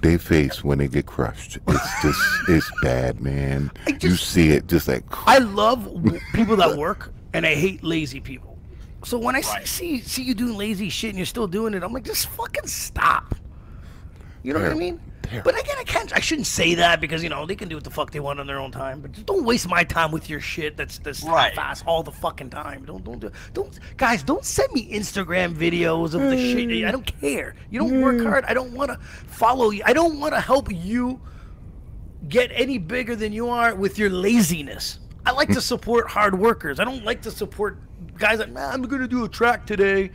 Speaker 4: They face when they get crushed. It's bad, man. You see it just like.
Speaker 3: I love people that work, and I hate lazy people. So when I see you doing lazy shit and you're still doing it, I'm like, just fucking stop. You know what I mean? But again, I shouldn't say that because they can do what the fuck they want on their own time. But just don't waste my time with your shit. That's fast all the fucking time. Guys, don't send me Instagram videos of the shit. I don't care. You don't work hard. I don't want to follow you. I don't want to help you get any bigger than you are with your laziness. I like to support hard workers. I don't like to support guys like, man, I'm gonna do a track today,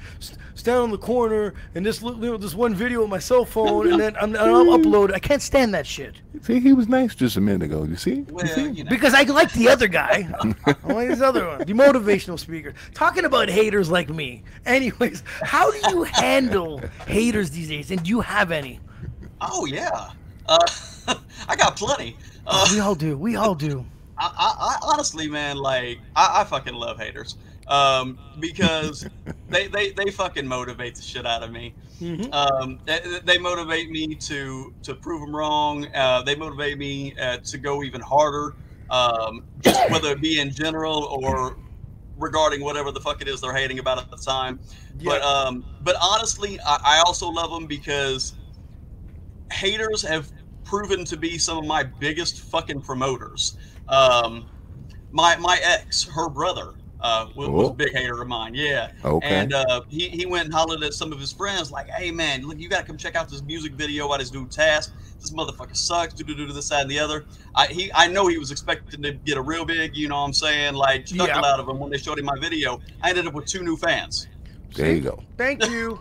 Speaker 3: stand on the corner, and this one video with my cell phone, and then I'll upload it. I can't stand that shit.
Speaker 4: See, he was nice just a minute ago. You see?
Speaker 5: Well, you know.
Speaker 3: Because I like the other guy. I like this other one, the motivational speaker. Talking about haters like me. Anyways, how do you handle haters these days? And do you have any?
Speaker 5: Oh yeah, I got plenty.
Speaker 3: We all do. We all do.
Speaker 5: I honestly, man, like I fucking love haters, because they fucking motivate the shit out of me. They motivate me to prove them wrong. They motivate me to go even harder, just whether it be in general or regarding whatever the fuck it is they're hating about at the time. Yeah. But honestly, I also love them because haters have proven to be some of my biggest fucking promoters. My ex, her brother, was a big hater of mine. Yeah. Okay. And he went and hollered at some of his friends like, "Hey man, look, you gotta come check out this music video by this dude Task. This motherfucker sucks. Do this, that, and the other." I know he was expecting to get a real big, you know what I'm saying, like chuckle out of him when they showed him my video. I ended up with 2 new fans.
Speaker 4: There you go.
Speaker 3: Thank you.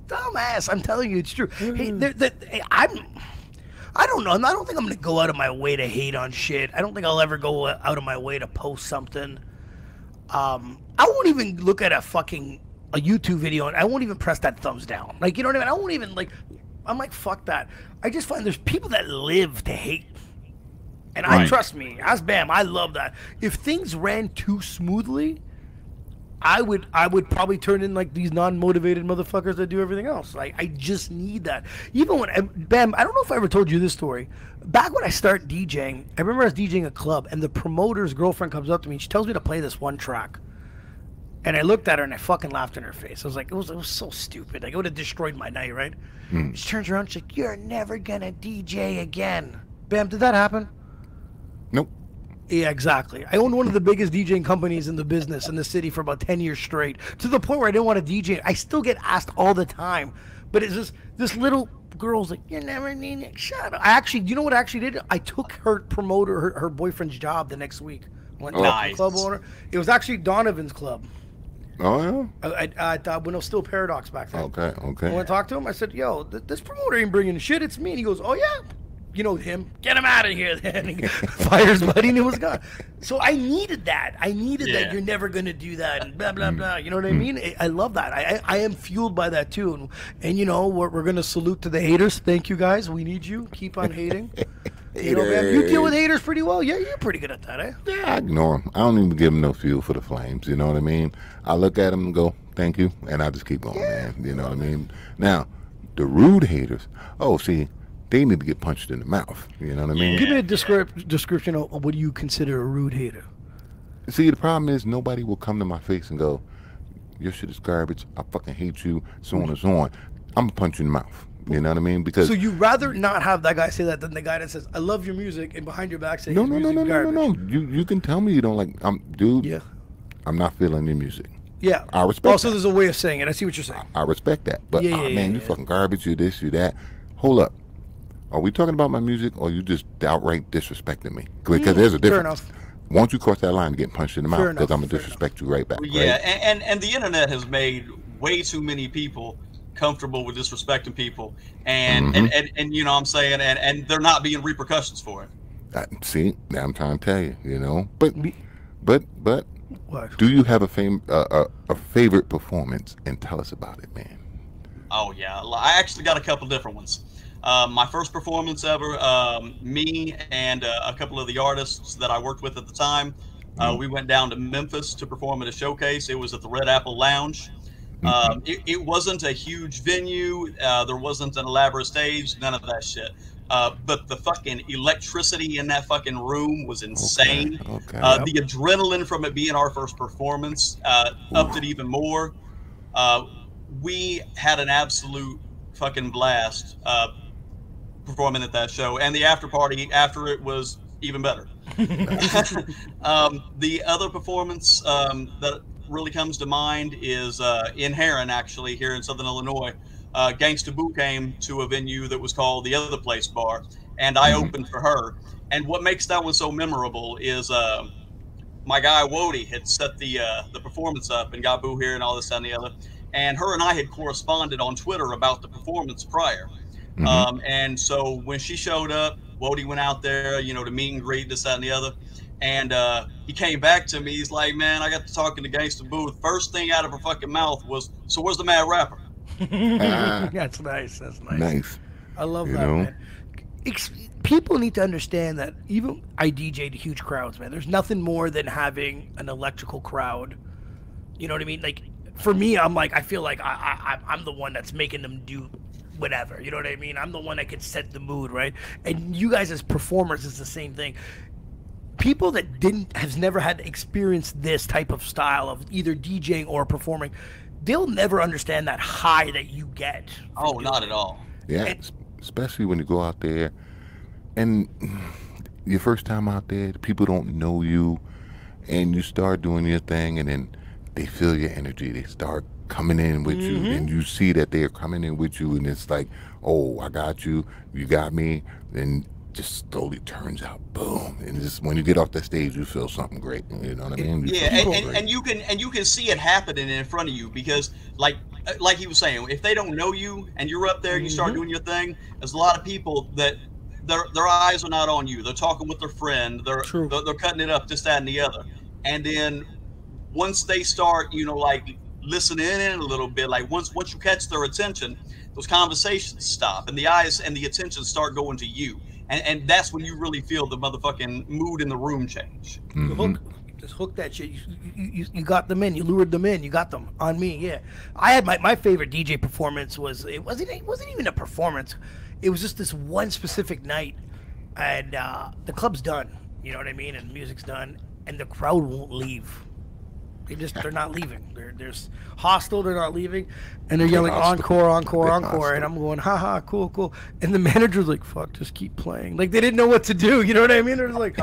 Speaker 3: Dumbass, I'm telling you, it's true. Hey, I don't know. I don't think I'm gonna go out of my way to hate on shit. I don't think I'll ever go out of my way to post something. I won't even look at a YouTube video and I won't even press that thumbs down. Like, you know what I mean? I won't even I'm like, fuck that. I just find there's people that live to hate. And I trust me, as Bam, I love that. If things ran too smoothly, I would probably turn in like these non-motivated motherfuckers that do everything else. Like, I just need that. Even when Bam, I don't know if I ever told you this story. Back when I started DJing, I remember I was DJing a club, and the promoter's girlfriend comes up to me and she tells me to play this one track. And I looked at her and I fucking laughed in her face. I was like, it was so stupid. Like, it would have destroyed my night, right? She turns around, she's like, "You're never gonna DJ again." Bam, did that happen?
Speaker 4: Nope.
Speaker 3: Yeah, exactly. I owned one of the biggest DJing companies in the business in the city for about 10 years straight, to the point where I didn't want to DJ. I still get asked all the time, but it's just this little girl's like, "You're never needing." Shut up. You know what I actually did? I took her promoter, her boyfriend's job the next week. Went to the club owner. It was actually Donovan's club.
Speaker 4: Oh
Speaker 3: yeah. I thought when it was still Paradox back then.
Speaker 4: Okay.
Speaker 3: I went to talk to him. I said, "Yo, this promoter ain't bringing shit. It's me." And he goes, "Oh yeah." You know him. Get him out of here then. He fires buddy and it was gone. So I needed that. I needed that. You're never going to do that and blah, blah, blah. You know what I mean? I love that. I am fueled by that too. And you know, we're going to salute to the haters. Thank you guys. We need you. Keep on hating. You know, man, you deal with haters pretty well. Yeah, you're pretty good at that, eh?
Speaker 4: Yeah, I ignore them. I don't even give them no fuel for the flames. You know what I mean? I look at them and go, "Thank you." And I just keep going, man. You know what I mean? Now, the rude haters, see, they need to get punched in the mouth. You know what I mean?
Speaker 3: Give me a description of what you consider a rude hater.
Speaker 4: See, the problem is nobody will come to my face and go, "Your shit is garbage. I fucking hate you," so on and so on. I'm going to punch you in the mouth. You know what I mean? Because
Speaker 3: so you rather not have that guy say that than the guy that says, "I love your music," and behind your back say,
Speaker 4: No. You can tell me you don't like, dude. Yeah. I'm not feeling your music.
Speaker 3: Yeah.
Speaker 4: I respect.
Speaker 3: Also, there's a way of saying it. I see what you're saying.
Speaker 4: I respect that. But man, you fucking garbage. You this, you that. Hold up. Are we talking about my music, or you just outright disrespecting me? Because there's a difference. Fair enough. Once you cross that line, getting punched in the mouth, because I'm gonna disrespect you right back.
Speaker 5: Well, yeah,
Speaker 4: right?
Speaker 5: And the internet has made way too many people comfortable with disrespecting people, and you know what I'm saying, and there not being repercussions for it.
Speaker 4: See, now I'm trying to tell you, you know, but
Speaker 3: what?
Speaker 4: Do you have a favorite performance, and tell us about it, man?
Speaker 5: Oh yeah, I actually got a couple different ones. My first performance ever, me and a couple of the artists that I worked with at the time, we went down to Memphis to perform at a showcase. It was at the Red Apple Lounge. It wasn't a huge venue. There wasn't an elaborate stage, none of that shit. But the fucking electricity in that fucking room was insane. The adrenaline from it being our first performance upped it even more. We had an absolute fucking blast performing at that show, and the after party after it was even better. The other performance that really comes to mind is in Heron, actually, here in Southern Illinois. Gangsta Boo came to a venue that was called the Other Place Bar, and I opened for her. And what makes that one so memorable is my guy Wody had set the performance up and got Boo here and all this and the other. And her and I had corresponded on Twitter about the performance prior. And so when she showed up, Wody went out there, you know, to meet and greet, this, that, and the other. And he came back to me. He's like, man, I got to talking to Gangsta Boo. The first thing out of her fucking mouth was, so where's the mad rapper?
Speaker 3: That's nice. That's nice.
Speaker 4: Nice.
Speaker 3: I love that, man. People need to understand that even I DJ to huge crowds, man. There's nothing more than having an electrical crowd. You know what I mean? Like, for me, I'm like, I feel like I'm the one that's making them do whatever. You know what I mean? I'm the one that can set the mood, right? And you guys as performers, it's the same thing. People that has never had to experience this type of style of either DJing or performing, they'll never understand that high that you get.
Speaker 5: Oh, not at all.
Speaker 4: Yeah, especially when you go out there and your first time out there, people don't know you, and you start doing your thing, and then they feel your energy. They start coming in with you, and you see that they're coming in with you, and it's like, oh, I got you, you got me, and just slowly turns out, boom, and just when you get off the stage, you feel something great. You know what I mean?
Speaker 5: And you can see it happening in front of you, because like he was saying, if they don't know you and you're up there and you start doing your thing, there's a lot of people that their eyes are not on you. They're talking with their friend. They're cutting it up, this, that, and the other. And then once they start, you know, like listening in a little bit, like once you catch their attention, those conversations stop and the eyes and the attention start going to you. And that's when you really feel the motherfucking mood in the room change.
Speaker 3: Just hook that shit. You got them in. You lured them in. You got them on me. Yeah, I had my favorite DJ performance was it wasn't even a performance. It was just this one specific night, and the club's done. You know what I mean? And the music's done, and the crowd won't leave. They're not leaving. There's hostile. They're not leaving, and they're yelling encore, encore, encore. And I'm going, haha, cool, cool. And the manager's like, fuck, just keep playing. Like they didn't know what to do. You know what I mean? They're like,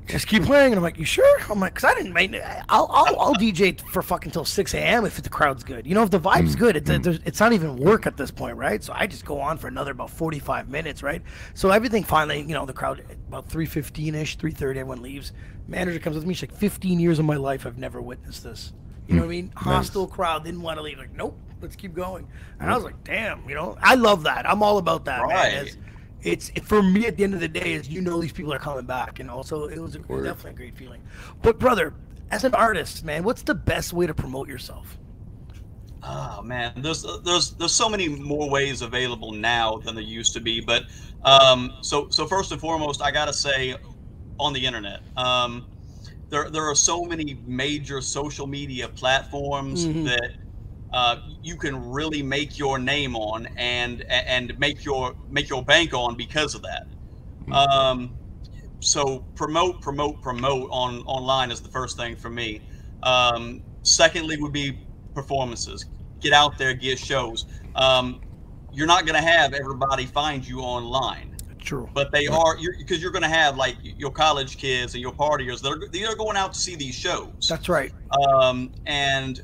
Speaker 3: just keep playing. And I'm like, you sure? I'm like, cause I didn't make. I'll DJ for fucking till 6 a.m. if the crowd's good. You know, if the vibe's good, it's not even work at this point, right? So I just go on for another about 45 minutes, right? So everything finally, you know, the crowd about 3:15ish, 3:30, everyone leaves. Manager comes with me. She's like, 15 years of my life, I've never witnessed this. You know what I mean? Hostile crowd, didn't want to leave. Like, nope, let's keep going. And I was like, damn, you know, I love that. I'm all about that, man. It's for me at the end of the day, is you know these people are coming back, and also it was definitely a great feeling. But brother, as an artist, man, what's the best way to promote yourself?
Speaker 5: Oh man, there's so many more ways available now than there used to be. But so first and foremost, I gotta say, on the internet, there are so many major social media platforms that you can really make your name on and make your bank on because of that. So promote on online is the first thing for me. Secondly would be performances. Get out there, get shows. You're not going to have everybody find you online.
Speaker 3: True.
Speaker 5: But they are, because you're going to have like your college kids and your partiers that are going out to see these shows.
Speaker 3: That's right.
Speaker 5: And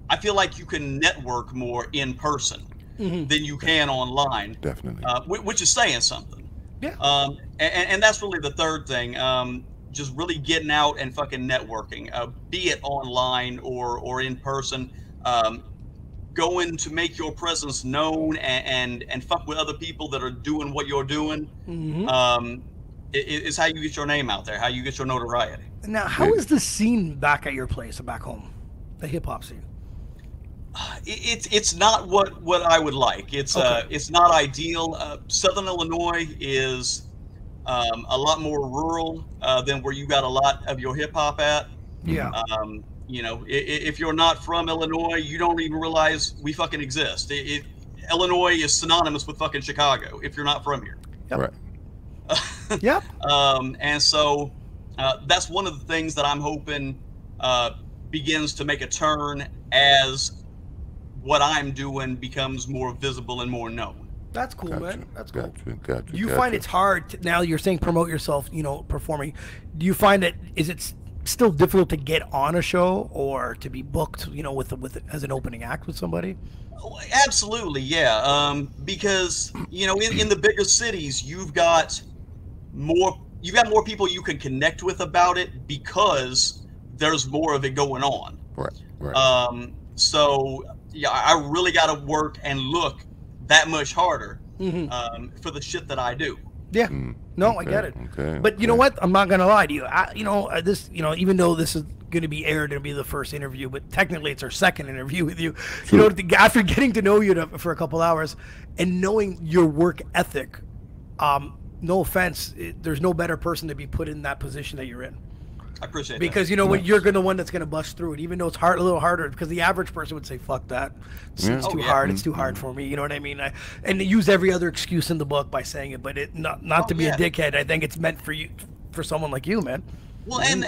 Speaker 5: I feel like you can network more in person than you can online.
Speaker 4: Definitely.
Speaker 5: Which is saying something.
Speaker 3: Yeah.
Speaker 5: And that's really the third thing. Just really getting out and fucking networking, be it online or in person. Going to make your presence known and fuck with other people that are doing what you're doing. Is how you get your name out there, how you get your notoriety.
Speaker 3: Now, how is the scene back at your place, back home, the hip hop scene?
Speaker 5: It's not what I would like. It's not ideal. Southern Illinois is a lot more rural than where you got a lot of your hip hop at.
Speaker 3: Yeah.
Speaker 5: You know, if you're not from Illinois, you don't even realize we fucking exist. Illinois is synonymous with fucking Chicago if you're not from here.
Speaker 3: Yep.
Speaker 4: Right.
Speaker 3: Yep.
Speaker 5: And so that's one of the things that I'm hoping begins to make a turn as what I'm doing becomes more visible and more known.
Speaker 3: That's cool, man. That's cool.
Speaker 4: Gotcha.
Speaker 3: Do you find it's hard now? You're saying promote yourself, you know, performing. Do you find that is it still difficult to get on a show or to be booked, you know, with as an opening act with somebody?
Speaker 5: Absolutely, yeah. Because you know, in the bigger cities, you've got more people you can connect with about it because there's more of it going on.
Speaker 4: Right.
Speaker 5: So yeah, I really got to work and look that much harder for the shit that I do.
Speaker 3: Yeah. No, I get it. But you know what? I'm not gonna lie to you. Even though this is going to be aired, it'll be the first interview, but technically it's our second interview with you. True. You know, after getting to know you for a couple hours and knowing your work ethic, no offense, there's no better person to be put in that position that you're in.
Speaker 5: I appreciate that.
Speaker 3: Because you know what, you're the one that's going to bust through it, even though it's a little harder. Because the average person would say, "Fuck that, it's too hard. It's too hard for me." You know what I mean? And they use every other excuse in the book by saying it, but not to be a dickhead. I think it's meant for you, for someone like you, man.
Speaker 5: Well, and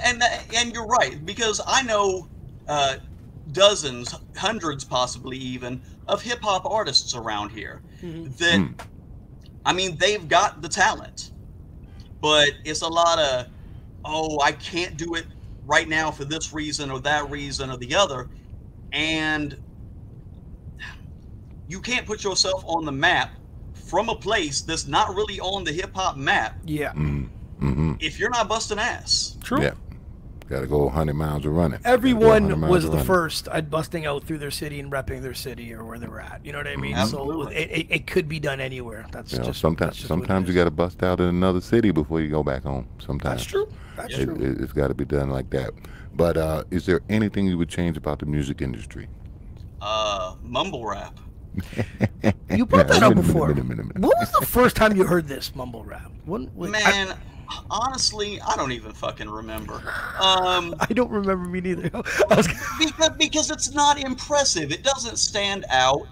Speaker 5: you're right, because I know dozens, hundreds, possibly even, of hip hop artists around here that, I mean, they've got the talent, but it's a lot of, oh, I can't do it right now for this reason or that reason or the other. And you can't put yourself on the map from a place that's not really on the hip hop map.
Speaker 3: Yeah.
Speaker 5: If you're not busting ass.
Speaker 3: True.
Speaker 4: Yeah. Got to go 100 miles of running.
Speaker 3: Everyone was the first at busting out through their city and repping their city or where they were at. You know what I mean? So it could be done anywhere. That's just
Speaker 4: sometimes you got to bust out in another city before you go back home. Sometimes
Speaker 3: that's true. That's true.
Speaker 4: It's got to be done like that. But is there anything you would change about the music industry?
Speaker 5: Mumble rap.
Speaker 3: You brought that up before. What was the first time you heard this mumble rap?
Speaker 5: Honestly, I don't even fucking remember.
Speaker 3: I don't remember me neither.
Speaker 5: because it's not impressive. It doesn't stand out.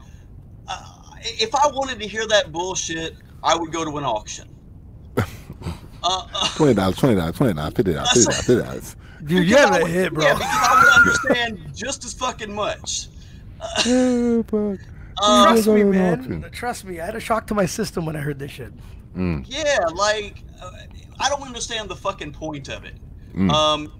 Speaker 5: If I wanted to hear that bullshit, I would go to an auction.
Speaker 4: $20, $50.
Speaker 3: Dude, you have a hit, bro.
Speaker 5: Yeah, because I would understand just as fucking much.
Speaker 3: Trust me, man. Trust me. I had a shock to my system when I heard this shit.
Speaker 5: Yeah, like, I don't understand the fucking point of it.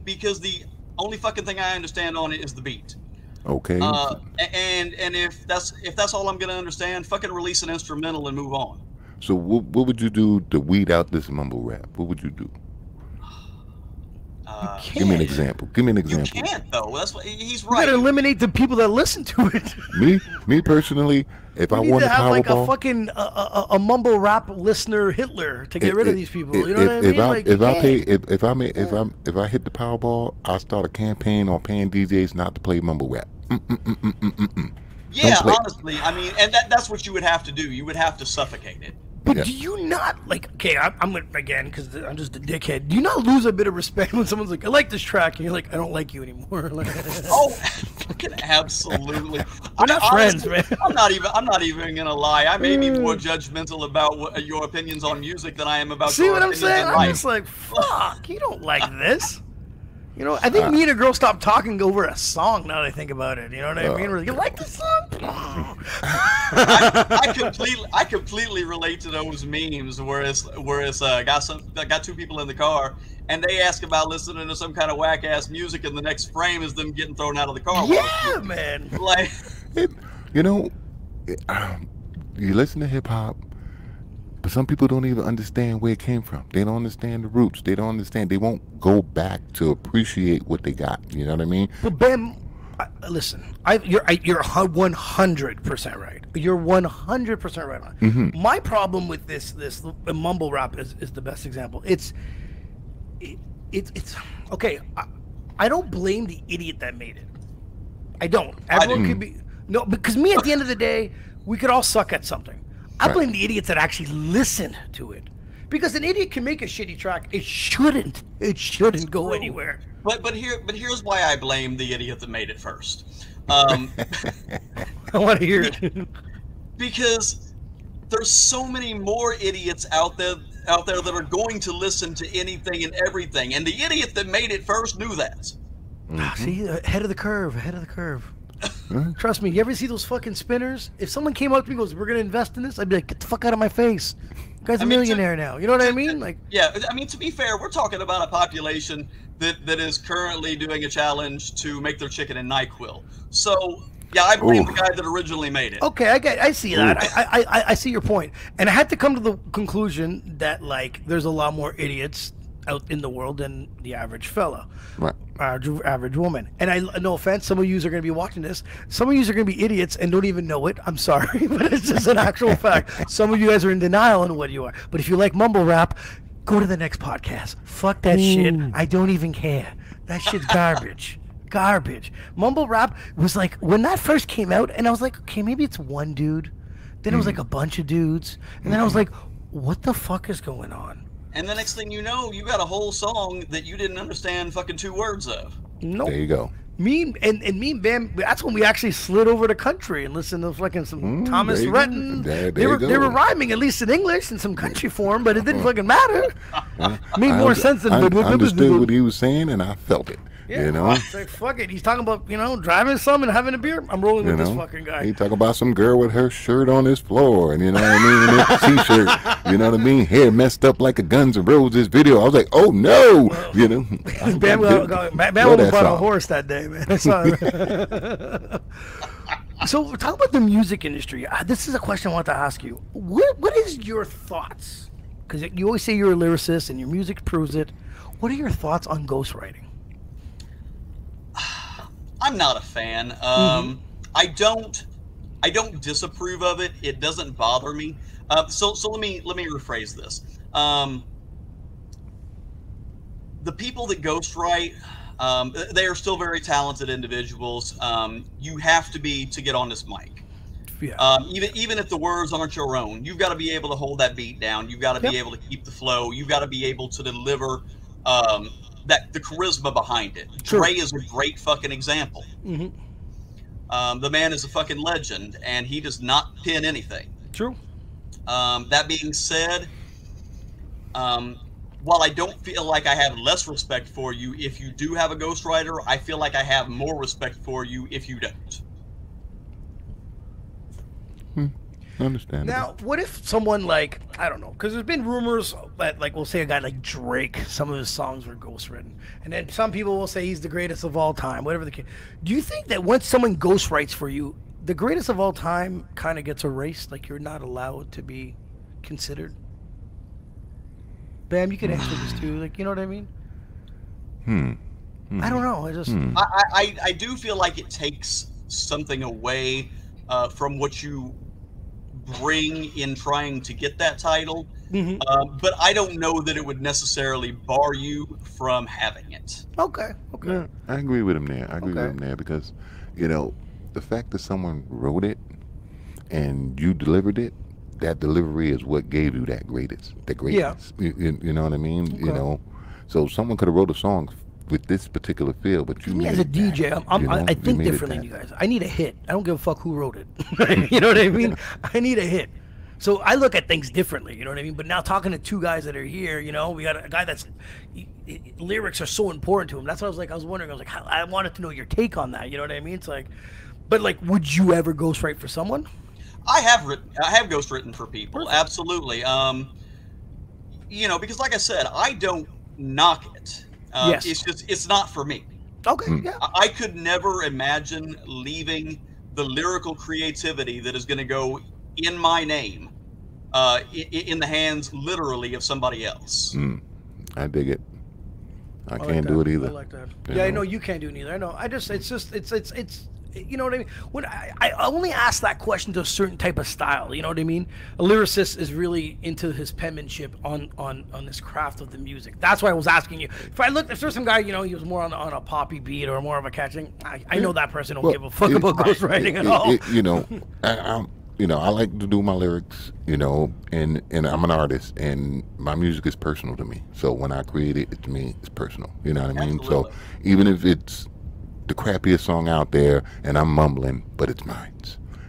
Speaker 5: Because the only fucking thing I understand on it is the beat.
Speaker 4: Okay.
Speaker 5: And if that's all I'm gonna understand, fucking release an instrumental and move on.
Speaker 4: So what would you do to weed out this mumble rap? What would you do? Give me an example.
Speaker 5: You can't though. That's what he's right.
Speaker 3: You gotta eliminate the people that listen to it.
Speaker 4: Me personally, if I want to
Speaker 3: have like
Speaker 4: Powerball,
Speaker 3: a fucking a mumble rap listener Hitler to get rid of these people. You know what I mean?
Speaker 4: If I hit the Powerball, I start a campaign on paying DJs not to play mumble rap.
Speaker 5: Yeah, honestly, I mean, and that's what you would have to do. You would have to suffocate it.
Speaker 3: But do you not, like, okay, I'm again, because I'm just a dickhead, do you not lose a bit of respect when someone's like, I like this track, and you're like, I don't like you anymore? Like,
Speaker 5: oh, fucking absolutely.
Speaker 3: We're not friends, man.
Speaker 5: I'm not even gonna lie. I may be more judgmental about your opinions on music than I am about your opinions in life. See what I'm saying?
Speaker 3: I'm just like, fuck, you don't like this. You know, I think me and a girl stopped talking over a song now that I think about it. You know what I mean? We're like, you like this song?
Speaker 5: I completely relate to those memes where it's got two people in the car and they ask about listening to some kind of whack ass music, and the next frame is them getting thrown out of the car.
Speaker 3: Yeah, man.
Speaker 5: Like,
Speaker 4: you listen to hip hop. But some people don't even understand where it came from. They don't understand the roots. They don't understand. They won't go back to appreciate what they got. You know what I mean?
Speaker 3: But Ben, listen, you're 100% right. You're 100% right on. My problem with this mumble rap is the best example. It's okay. I don't blame the idiot that made it. I don't. Everyone could be because me at the end of the day, we could all suck at something. I blame the idiots that actually listen to it, because an idiot can make a shitty track. It shouldn't go anywhere.
Speaker 5: But here's why I blame the idiot that made it first. I
Speaker 3: want to hear it.
Speaker 5: Because there's so many more idiots out there that are going to listen to anything and everything, and the idiot that made it first knew that.
Speaker 3: See, ahead of the curve. Trust me, you ever see those fucking spinners? If someone came up to me and goes, we're going to invest in this, I'd be like, get the fuck out of my face. The guy's a millionaire now. You know what I mean? Like,
Speaker 5: yeah, I mean, to be fair, we're talking about a population that is currently doing a challenge to make their chicken in NyQuil. So yeah, I blame the guy that originally made it.
Speaker 3: Okay, I see that. I see your point, and I had to come to the conclusion that like there's a lot more idiots out in the world than the average fella,
Speaker 4: right?
Speaker 3: Average woman. And I, no offense, some of you are going to be watching this. Some of you are going to be idiots and don't even know it. I'm sorry, but it's just an actual fact. Some of you guys are in denial on what you are. But if you like mumble rap, go to the next podcast. Fuck that shit. I don't even care. That shit's garbage. Garbage. Mumble rap was like, when that first came out, and I was like, okay, maybe it's one dude. Then it was like a bunch of dudes. And then I was like, what the fuck is going on?
Speaker 5: And the next thing you know, you got a whole song that you didn't understand fucking 2 words of.
Speaker 3: Nope.
Speaker 4: There you go.
Speaker 3: Me and Bam, that's when we actually slid over the country and listened to fucking some Thomas Rhett. They were rhyming, at least in English, in some country form, but it didn't fucking matter. Made more sense than
Speaker 4: I understood what he was saying, and I felt it.
Speaker 3: Yeah,
Speaker 4: you know,
Speaker 3: it's like, fuck it. He's talking about, you know, driving some and having a beer. I'm rolling with this fucking guy.
Speaker 4: He talking about some girl with her shirt on his floor, and you know what I mean, and her t-shirt, you know what I mean, hair messed up like a Guns N' Roses video. I was like, oh no, you know.
Speaker 3: Bam almost bought a horse that day, man. I saw it. So talk about the music industry. This is a question I want to ask you. What is your thoughts? Because you always say you're a lyricist and your music proves it. What are your thoughts on ghostwriting?
Speaker 5: I'm not a fan. I don't disapprove of it. It doesn't bother me. So let me rephrase this. The people that ghostwrite, they are still very talented individuals. You have to be to get on this mic.
Speaker 3: Yeah.
Speaker 5: Even if the words aren't your own, you've got to be able to hold that beat down. You've got to be able to keep the flow. You've got to be able to deliver the charisma behind it.
Speaker 3: True.
Speaker 5: Dre is a great fucking example. The man is a fucking legend, and he does not pin anything.
Speaker 3: True.
Speaker 5: That being said, while I don't feel like I have less respect for you if you do have a ghostwriter, I feel like I have more respect for you if you don't.
Speaker 4: Understand.
Speaker 3: Now, what if someone like, I don't know, because there's been rumors that, like, we'll say a guy like Drake, some of his songs were ghostwritten, and then some people will say he's the greatest of all time, whatever the case. Do you think that once someone ghostwrites for you, the greatest of all time kind of gets erased, like you're not allowed to be considered? Bam, you could answer this too, like, you know what I mean? I don't know. I just
Speaker 5: I do feel like it takes something away from what you bring in trying to get that title, but I don't know that it would necessarily bar you from having it.
Speaker 3: Okay.
Speaker 4: Yeah, I agree with him there. I agree with him there because, you know, the fact that someone wrote it and you delivered it, that delivery is what gave you that greatest.
Speaker 3: Yeah.
Speaker 4: You know what I mean? You know, so someone could have wrote a song with this particular feel, but you
Speaker 3: me as a DJ, I think differently than you guys. I need a hit. I don't give a fuck who wrote it. You know what I mean? I need a hit. So I look at things differently, you know what I mean? But now talking to two guys that are here, you know, we got a guy that's, lyrics are so important to him. That's what I was wondering. I was like, I wanted to know your take on that, you know what I mean? It's like, but like, would you ever ghostwrite for someone?
Speaker 5: I have ghostwritten for people, absolutely. You know, because like I said, I don't knock it.
Speaker 3: Yes.
Speaker 5: It's not for me.
Speaker 3: Okay, yeah.
Speaker 5: I could never imagine leaving the lyrical creativity that is going to go in my name in the hands, literally, of somebody else.
Speaker 4: I dig it. I can't do it either.
Speaker 3: I like that. Yeah, I know you can't do it either. I know. It's you know what I mean? When I only ask that question to a certain type of style, you know what I mean? A lyricist is really into his penmanship on this craft of the music. That's why I was asking you. If there's some guy, you know, he was more on a poppy beat or more of a catching, I know that person don't give a fuck about ghostwriting at all.
Speaker 4: You know, I like to do my lyrics, you know, and I'm an artist, and my music is personal to me. So when I create it, to me, it's personal. You know what I mean?
Speaker 5: Absolutely.
Speaker 4: So even if it's the crappiest song out there and I'm mumbling, but it's mine.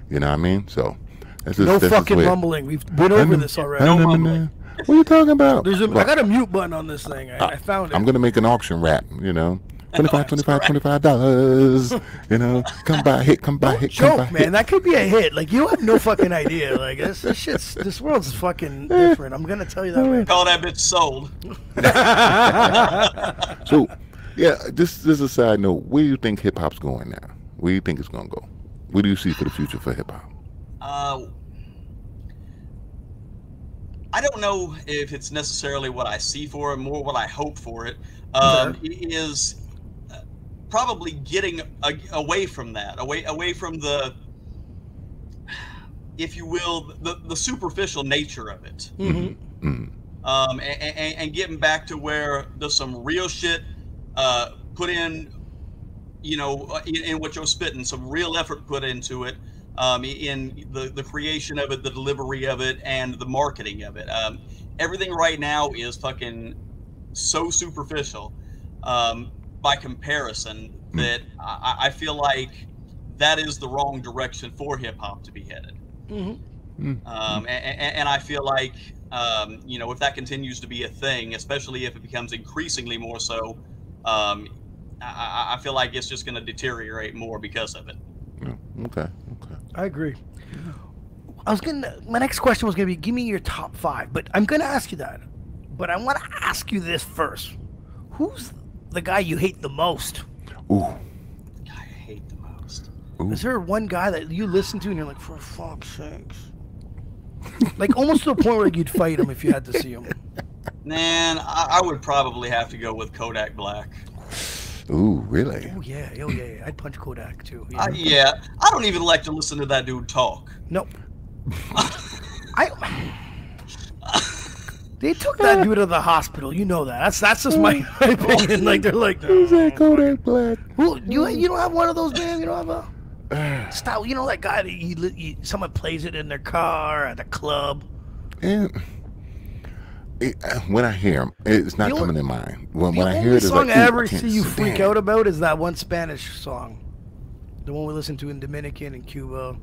Speaker 4: You know what I mean? So that's just,
Speaker 3: no fucking mumbling. We've been over this already.
Speaker 5: No mumbling.
Speaker 4: What are you talking about?
Speaker 3: I got a mute button on this thing. I found it.
Speaker 4: I'm gonna make an auction rap, you know. $25. You know, come by hit.
Speaker 3: Joke, man. That could be a hit. Like, you have no fucking idea. Like, this world's fucking different. I'm gonna tell you that.
Speaker 5: Call that bitch sold.
Speaker 4: So, Yeah, this is a side note. Where do you think hip hop's going now? Where do you think it's gonna go? What do you see for the future for hip hop?
Speaker 5: I don't know if it's necessarily what I see for it, more what I hope for it. It is probably getting away from that, away from the, if you will, the superficial nature of it. And getting back to where there's some real shit put in, you know, in what you're spitting, some real effort put into it, in the creation of it, the delivery of it, and the marketing of it. Everything right now is fucking so superficial by comparison that I feel like that is the wrong direction for hip hop to be headed. And I feel like, you know, if that continues to be a thing, especially if it becomes increasingly more so, I feel like it's just going to deteriorate more because of it.
Speaker 4: Okay.
Speaker 3: I agree. My next question was gonna be, give me your top 5, but I'm gonna ask you that. But I want to ask you this first: who's the guy you hate the most?
Speaker 4: Ooh.
Speaker 5: The guy I hate the most.
Speaker 4: Ooh.
Speaker 3: Is there one guy that you listen to and you're like, for fuck's sakes? Like almost to the point where you'd fight him if you had to see him.
Speaker 5: Man, I would probably have to go with Kodak Black.
Speaker 4: Ooh, really?
Speaker 3: Oh yeah. I'd punch Kodak too.
Speaker 5: Yeah. I don't even like to listen to that dude talk.
Speaker 3: Nope. They took that dude to the hospital. You know that. That's just my opinion. Like they're like,
Speaker 4: who's that Kodak Black?
Speaker 3: Well, you don't have one of those bands. You don't have a style. You know that guy that someone plays it in their car at a club.
Speaker 4: And when I hear him, it's not coming in mind. When I hear it, it's
Speaker 3: the only
Speaker 4: like,
Speaker 3: song I ever see you freak out about is that one Spanish song, the one we listen to in Dominican and Cuba.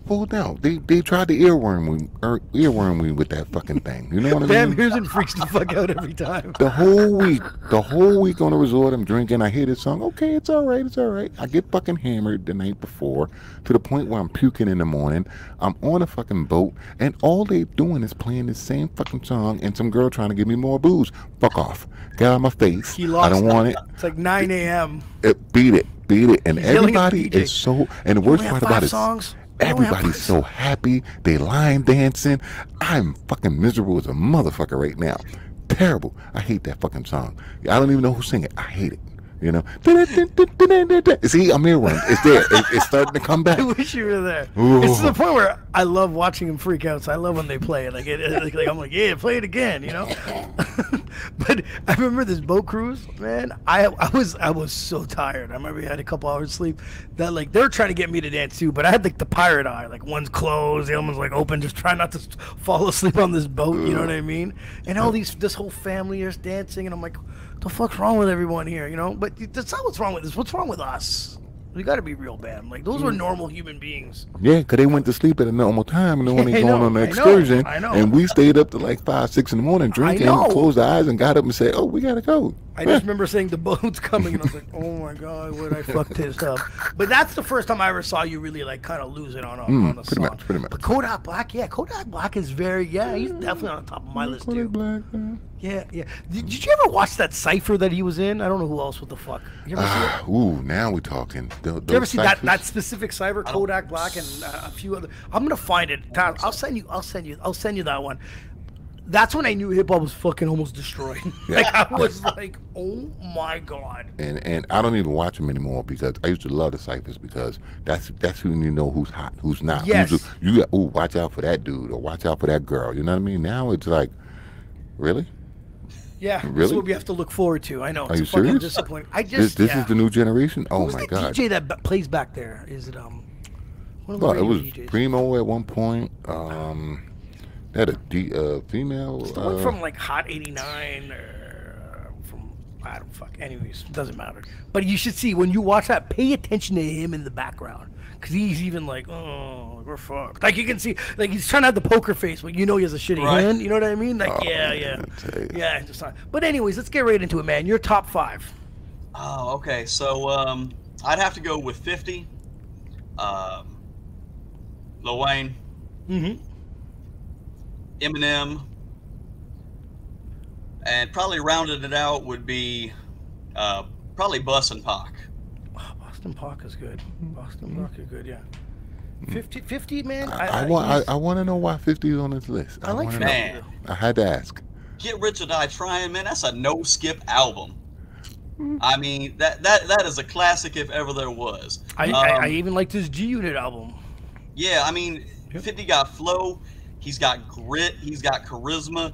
Speaker 4: Well, no, they tried to earworm me with that fucking thing. You know what I mean?
Speaker 3: Bam hears and freaks the fuck out every time.
Speaker 4: The whole week on the resort, I'm drinking. I hear this song. Okay, it's all right. I get fucking hammered the night before to the point where I'm puking in the morning. I'm on a fucking boat, and all they doing is playing the same fucking song, and some girl trying to give me more booze. Fuck off. Get out of my face. I don't want it.
Speaker 3: It's like 9 a.m.
Speaker 4: Beat it. And everybody is so. And the worst part about it is, everybody's so happy. They line dancing. I'm fucking miserable as a motherfucker right now. Terrible. I hate that fucking song. I don't even know who sing it. I hate it. You know. See, I'm here. It's there. It's starting to come back.
Speaker 3: I wish you were there.
Speaker 4: Ooh.
Speaker 3: It's to the point where I love watching them freak out. So I love when they play it. Like I'm like, yeah, play it again. You know. But I remember this boat cruise, man. I was so tired. I remember we had a couple hours sleep. That like they're trying to get me to dance too, but I had like the pirate eye. Like one's closed, the other one's like open, just trying not to fall asleep on this boat. You know what I mean? And all this whole family is dancing, and I'm like, what the fuck's wrong with everyone here? You know? But that's not what's wrong with this. What's wrong with us? We got to be real, bad. Like those were normal human beings.
Speaker 4: Yeah, because they went to sleep at a normal time, and then when they going on an excursion, and we stayed up to like 5, 6 in the morning drinking, closed our eyes, and got up and said, "Oh, we gotta go."
Speaker 3: I just remember saying the boat's coming, and I was like, "Oh my god, what I fucked this up." But that's the first time I ever saw you really like kind of lose it on a song.
Speaker 4: Pretty much.
Speaker 3: But Kodak Black, Kodak Black is he's definitely on the top of my list too.
Speaker 4: Black,
Speaker 3: yeah. Did you ever watch that cipher that he was in? I don't know who else. What the fuck? You ever see it?
Speaker 4: Ooh, now we talking.
Speaker 3: You ever see that specific cipher, Kodak Black, and a few other? I'm gonna find it. I'll send you that one. That's when I knew hip hop was fucking almost destroyed. Like I was like, oh my god.
Speaker 4: And I don't even watch them anymore because I used to love the ciphers because that's when you know who's hot, who's not.
Speaker 3: Yes.
Speaker 4: You got watch out for that dude or watch out for that girl. You know what I mean? Now it's like, really?
Speaker 3: Yeah,
Speaker 4: really?
Speaker 3: That's what we have to look forward to. I know.
Speaker 4: Are you serious?
Speaker 3: Disappointing.
Speaker 4: This is the new generation. Oh my god.
Speaker 3: DJ that plays back there? Is it
Speaker 4: Well, it was DJs? Primo at one point. Had a female.
Speaker 3: It's the one from like Hot 89 or from I don't fuck. Anyways, doesn't matter. But you should see when you watch that. Pay attention to him in the background because he's even like, oh, we're fucked. Like you can see, like he's trying to have the poker face, but you know he has a shitty hand. You know what I mean? Like yeah. Just not. But anyways, let's get right into it, man. Your top 5.
Speaker 5: Oh, okay. So I'd have to go with 50. Lil Wayne.
Speaker 3: Mm-hmm.
Speaker 5: Eminem, and probably rounded it out would be probably Bus and Pac.
Speaker 3: Oh, Boston Pac is good. Boston Pac is good, yeah. 50, man.
Speaker 4: I want to know why 50 is on this list.
Speaker 3: I like 50.
Speaker 5: Man.
Speaker 4: I had to ask.
Speaker 5: Get Rich or Die Trying, man. That's a no-skip album. I mean, that is a classic if ever there was.
Speaker 3: I even liked his G Unit album.
Speaker 5: Yeah, I mean, 50 got flow. He's got grit. He's got charisma.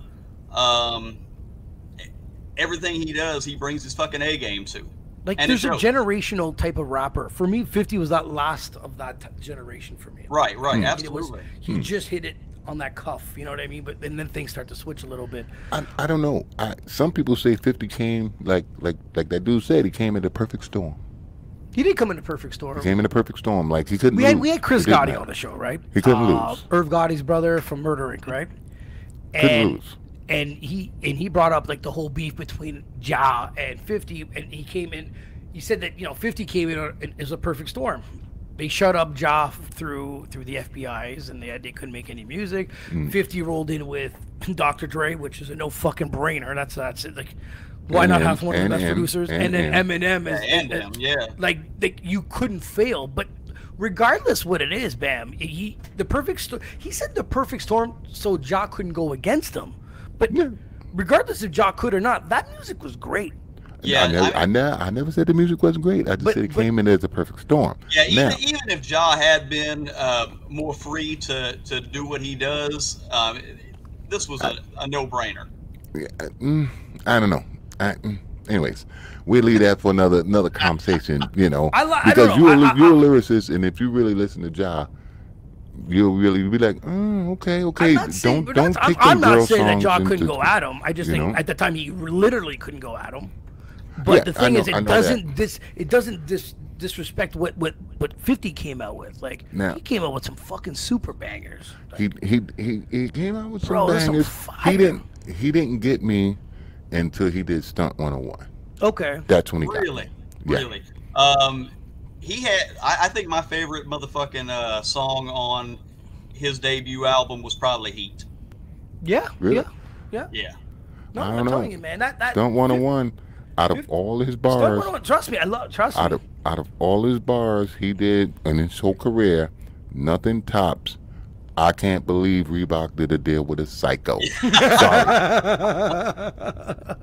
Speaker 5: Everything he does, he brings his fucking A game to.
Speaker 3: Like,
Speaker 5: and
Speaker 3: there's a generational type of rapper. For me, 50 was that last of that generation for me.
Speaker 5: Right, absolutely.
Speaker 3: He just hit it on that cuff, you know what I mean? But and then things start to switch a little bit.
Speaker 4: I don't know. Some people say 50 came like that dude said, he came in the perfect storm.
Speaker 3: He did come in the perfect storm.
Speaker 4: He came in the perfect storm. Like, he couldn't lose.
Speaker 3: We had Chris Gotti on the show, right?
Speaker 4: He couldn't lose.
Speaker 3: Irv Gotti's brother from Murder Inc., right?
Speaker 4: Couldn't lose.
Speaker 3: And he brought up like the whole beef between Ja and 50, and he came in. He said that 50 came in as a perfect storm. They shut up Ja through the FBI's, and they couldn't make any music. 50 rolled in with Dr. Dre, which is a no fucking brainer. That's it. Like, why not have one of the best producers? And then Eminem is like you couldn't fail. But regardless what it is, Bam, he said the perfect storm so Ja couldn't go against him. But regardless if Ja could or not, that music was great.
Speaker 5: Yeah,
Speaker 4: I never said the music wasn't great. I just said it came in as a perfect storm.
Speaker 5: Yeah, even if Ja had been more free to do what he does, this was a no-brainer.
Speaker 4: I don't know. Anyways, we'll leave that for another conversation. Because you're a lyricist, and if you really listen to Ja, you'll really be like, okay.
Speaker 3: I'm not saying that Ja couldn't go at him. I just think at the time he literally couldn't go at him. But the thing is, it doesn't disrespect what 50 came out with. Like, he came out with some fucking super bangers. Like,
Speaker 4: he came out with some bangers. He didn't get me until he did Stunt 101.
Speaker 3: Okay,
Speaker 4: that's when he got me.
Speaker 5: Really. He had. I think my favorite motherfucking song on his debut album was probably Heat.
Speaker 3: Yeah.
Speaker 4: Really?
Speaker 3: Yeah. No,
Speaker 4: I'm
Speaker 3: telling you, man. That
Speaker 4: Stunt 101. Out of all his bars,
Speaker 3: trust me.
Speaker 4: Out of all his bars he did in his whole career, nothing tops. I can't believe Reebok did a deal with a psycho. Sorry.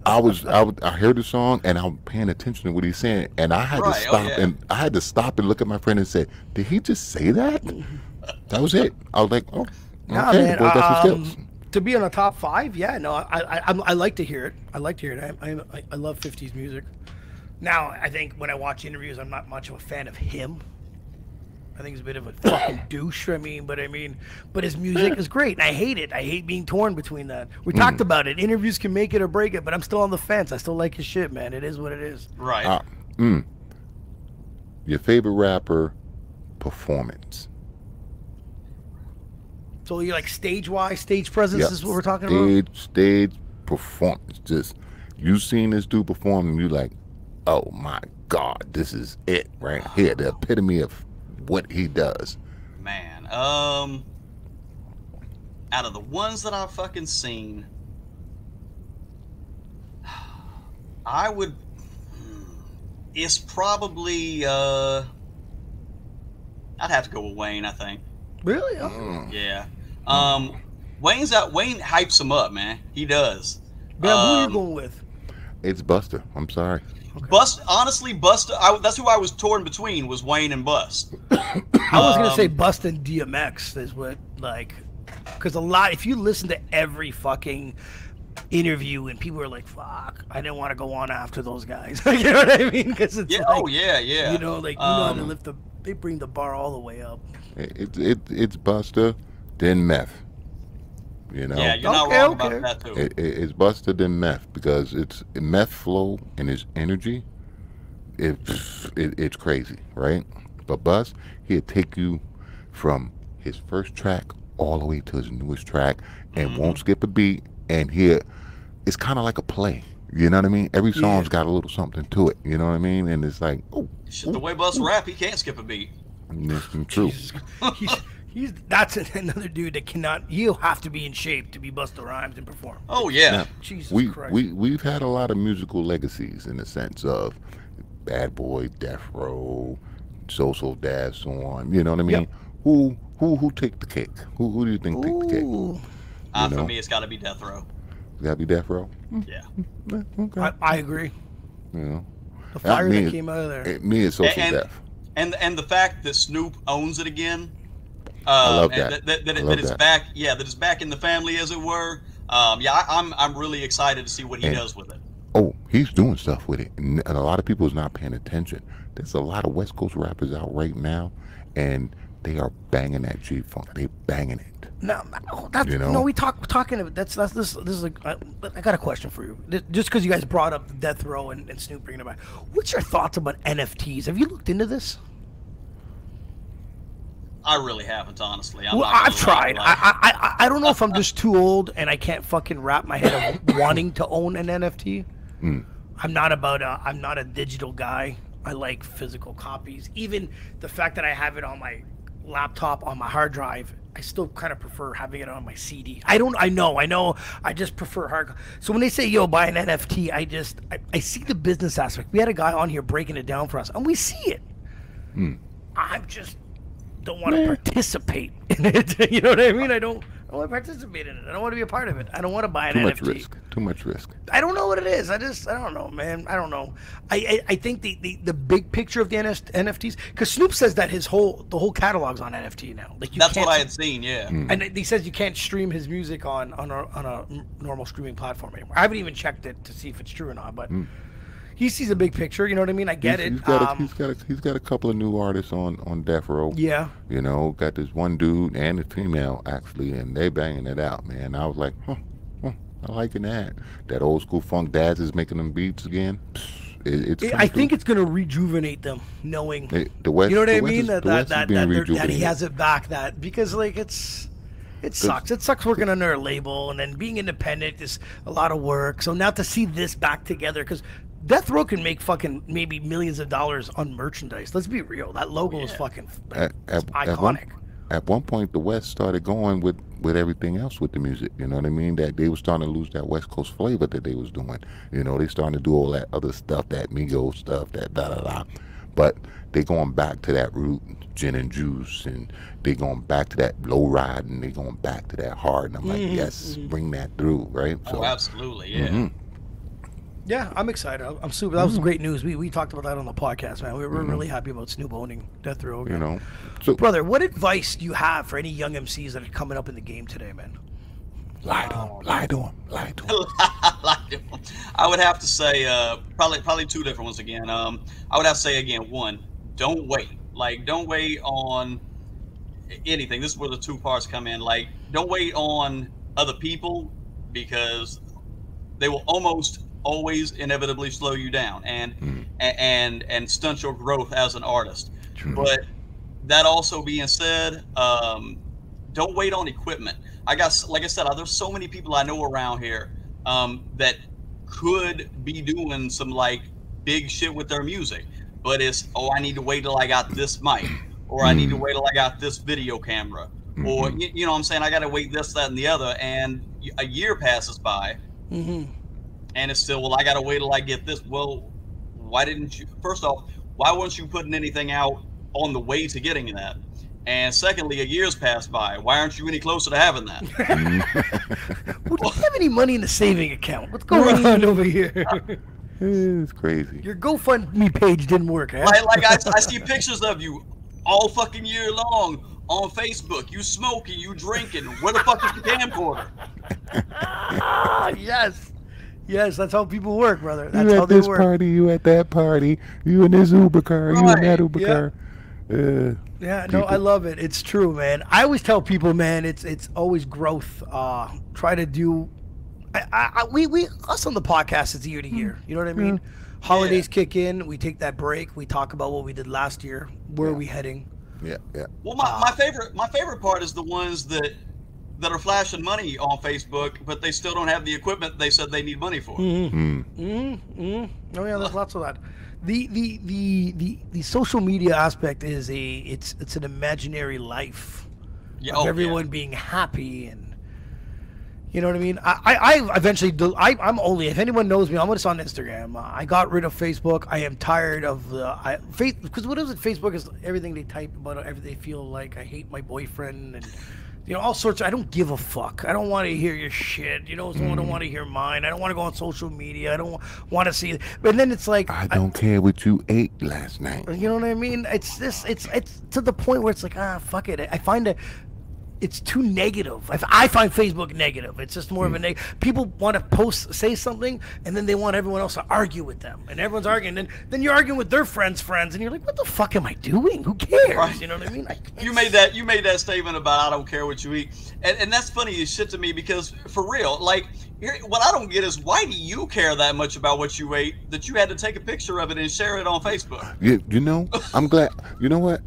Speaker 4: I heard the song and I'm paying attention to what he's saying, and I had to stop and look at my friend and say, "Did he just say that?" That was it. I was like, "Oh, okay,
Speaker 3: man,
Speaker 4: boy, that's some skills."
Speaker 3: To be on a top 5, I like to hear it. I like to hear it. I love 50's music. Now, I think when I watch interviews, I'm not much of a fan of him. I think he's a bit of a fucking douche. But his music is great, and I hate it. I hate being torn between that. We talked about it. Interviews can make it or break it, but I'm still on the fence. I still like his shit, man. It is what it is.
Speaker 5: Right.
Speaker 4: Your favorite rapper performance?
Speaker 3: So you like stage presence is what we're talking about?
Speaker 4: Stage performance. Just, you seen this dude perform and you like, oh my God, this is it right here. The epitome of what he does.
Speaker 5: Man, out of the ones that I've fucking seen, it's probably, I'd have to go with Wayne, I think.
Speaker 3: Really? Oh.
Speaker 5: Yeah. Wayne hypes him up, man. He does.
Speaker 3: Man, who are you going with?
Speaker 4: It's Buster. I'm sorry.
Speaker 5: Okay. Honestly, Buster. That's who I was torn between, was Wayne and Bust.
Speaker 3: I was gonna say Bust and DMX is what, like, because if you listen to every fucking interview and people are like, "Fuck, I didn't want to go on after those guys." You know what I mean? Because it's
Speaker 5: yeah.
Speaker 3: You know, like, you know how to they bring the bar all the way up.
Speaker 4: It's Buster, then Meth. You know?
Speaker 5: Yeah, you're not wrong about that too.
Speaker 4: It's Buster, then Meth, because it's Meth flow and his energy. It's crazy, right? But Bust, he'll take you from his first track all the way to his newest track and won't skip a beat. And it's kind of like a play. You know what I mean? Every song's got a little something to it. You know what I mean? And it's like,
Speaker 5: the way Bust rap, he can't skip a beat.
Speaker 4: That's true.
Speaker 3: That's another dude that cannot. He'll have to be in shape to be Busta Rhymes and perform.
Speaker 5: Oh yeah.
Speaker 3: Jesus
Speaker 4: Christ.
Speaker 3: We've
Speaker 4: had a lot of musical legacies in the sense of Bad Boy, Death Row, So Dad, so on. You know what I mean? Yep. Who take the cake? Who do you think take the cake?
Speaker 5: For me, it's got to be Death Row.
Speaker 4: Got to be Death Row.
Speaker 5: Yeah.
Speaker 3: Okay. I agree.
Speaker 4: You know,
Speaker 3: the fire that came out of there.
Speaker 4: Me is Social Death.
Speaker 5: And the fact that Snoop owns it again.
Speaker 4: I love that.
Speaker 5: That it's back. Yeah, that it's back in the family, as it were. I'm really excited to see what he does with it.
Speaker 4: Oh, he's doing stuff with it, and a lot of people is not paying attention. There's a lot of West Coast rappers out right now, and they are banging that G-Funk. They banging it.
Speaker 3: No, we talking about this is like I got a question for you. Just because you guys brought up Death Row and Snoop bringing it back, what's your thoughts about NFTs? Have you looked into this?
Speaker 5: I really haven't, honestly.
Speaker 3: I've tried. I don't know if I'm just too old and I can't fucking wrap my head of wanting to own an NFT. I'm not a digital guy. I like physical copies. Even the fact that I have it on my laptop on my hard drive, I still kind of prefer having it on my CD. I know. I just prefer hard. So when they say, yo, buy an NFT, I see the business aspect. We had a guy on here breaking it down for us, and we see it. I just don't want to participate in it. You know what I mean? I don't want to participate in it. I don't want to be a part of it. I don't want to buy an NFT.
Speaker 4: Too much risk.
Speaker 3: I don't know what it is. I don't know, man. I don't know. I think the big picture of the NFTs, because Snoop says that the whole catalog's on NFT now. Like
Speaker 5: that's what I had seen, yeah.
Speaker 3: And he says you can't stream his music on a normal streaming platform anymore. I haven't even checked it to see if it's true or not, but he sees a big picture. You know what I mean? I get it.
Speaker 4: He's got a couple of new artists on Death Row.
Speaker 3: Yeah.
Speaker 4: You know, got this one dude and a female actually, and they banging it out, man. I was like, I liking that. That old school funk Daz is making them beats again.
Speaker 3: I think it's gonna rejuvenate them, knowing
Speaker 4: the West.
Speaker 3: You know what I mean?
Speaker 4: That
Speaker 3: he has it back. Because like it sucks. It sucks working under a label and then being independent is a lot of work. So now to see this back together, because Death Row can make fucking maybe millions of dollars on merchandise. Let's be real. That logo is fucking iconic.
Speaker 4: At one point, the West started going with everything else with the music. You know what I mean? That they were starting to lose that West Coast flavor that they was doing. You know, they starting to do all that other stuff, that Migos stuff, that da-da-da. But they going back to that root, gin and juice, and they going back to that low ride, and they going back to that hard. And I'm like, yes, bring that through, right?
Speaker 5: So, absolutely, yeah.
Speaker 3: Yeah, I'm excited. I'm super. That was great news. We talked about that on the podcast, man. We're really happy about Snoop owning Death Row.
Speaker 4: You know, so
Speaker 3: brother, what advice do you have for any young MCs that are coming up in the game today, man?
Speaker 4: Lie to them.
Speaker 5: I would have to say probably two different ones again. I would have to say again, one, don't wait. Like, don't wait on anything. This is where the two parts come in. Like, don't wait on other people, because they will almost always inevitably slow you down and stunt your growth as an artist.
Speaker 4: True.
Speaker 5: But that also being said, don't wait on equipment. Like I said, there's so many people I know around here that could be doing some like big shit with their music, but it's, I need to wait till I got this mic, or I need to wait till I got this video camera, or you know what I'm saying, I got to wait this, that, and the other, and a year passes by. And it's still, well, I got to wait till I get this. Well, why didn't you? First off, why weren't you putting anything out on the way to getting that? And secondly, a year's passed by. Why aren't you any closer to having that?
Speaker 3: Well, do you have any money in the saving account? What's going on over here?
Speaker 4: It's crazy.
Speaker 3: Your GoFundMe page didn't work, huh?
Speaker 5: Like I see pictures of you all fucking year long on Facebook. You smoking, you drinking. Where the fuck is the camcorder?
Speaker 3: Yes, that's how people work, brother. That's
Speaker 4: you
Speaker 3: how
Speaker 4: at
Speaker 3: they
Speaker 4: this
Speaker 3: work.
Speaker 4: Party, you at that party, you in this Uber car, you in that Uber car.
Speaker 3: I love it. It's true, man. I always tell people, man, it's always growth. Try to do. We us on the podcast, it's year to year. You know what I mean? Holidays kick in, we take that break, we talk about what we did last year. Where are we heading?
Speaker 4: Yeah.
Speaker 5: Well, my favorite part is the ones that are flashing money on Facebook, but they still don't have the equipment they said they need money for.
Speaker 3: Oh yeah, there's lots of that. The social media aspect is it's an imaginary life of everyone being happy, and You know what I mean? I eventually do. I'm only, if anyone knows me, I'm just on Instagram. I got rid of Facebook. I am tired of the because what is it? Facebook is everything they type about everything they feel like. I hate my boyfriend and all sorts. I don't give a fuck. I don't want to hear your shit. I don't want to hear mine. I don't want to go on social media. I don't want to see it. But then it's like
Speaker 4: I don't care what you ate last night.
Speaker 3: You know what I mean? It's to the point where it's like fuck it. I find it. It's too negative. I find Facebook negative. It's just more of a negative. People want to say something, and then they want everyone else to argue with them. And everyone's arguing. And then you're arguing with their friends, and you're like, what the fuck am I doing? Who cares?
Speaker 5: Right.
Speaker 3: You know what I mean?
Speaker 5: You made that statement about I don't care what you eat. And that's funny as shit to me because, for real, like, what I don't get is why do you care that much about what you ate that you had to take a picture of it and share it on Facebook?
Speaker 4: I'm glad. You know what?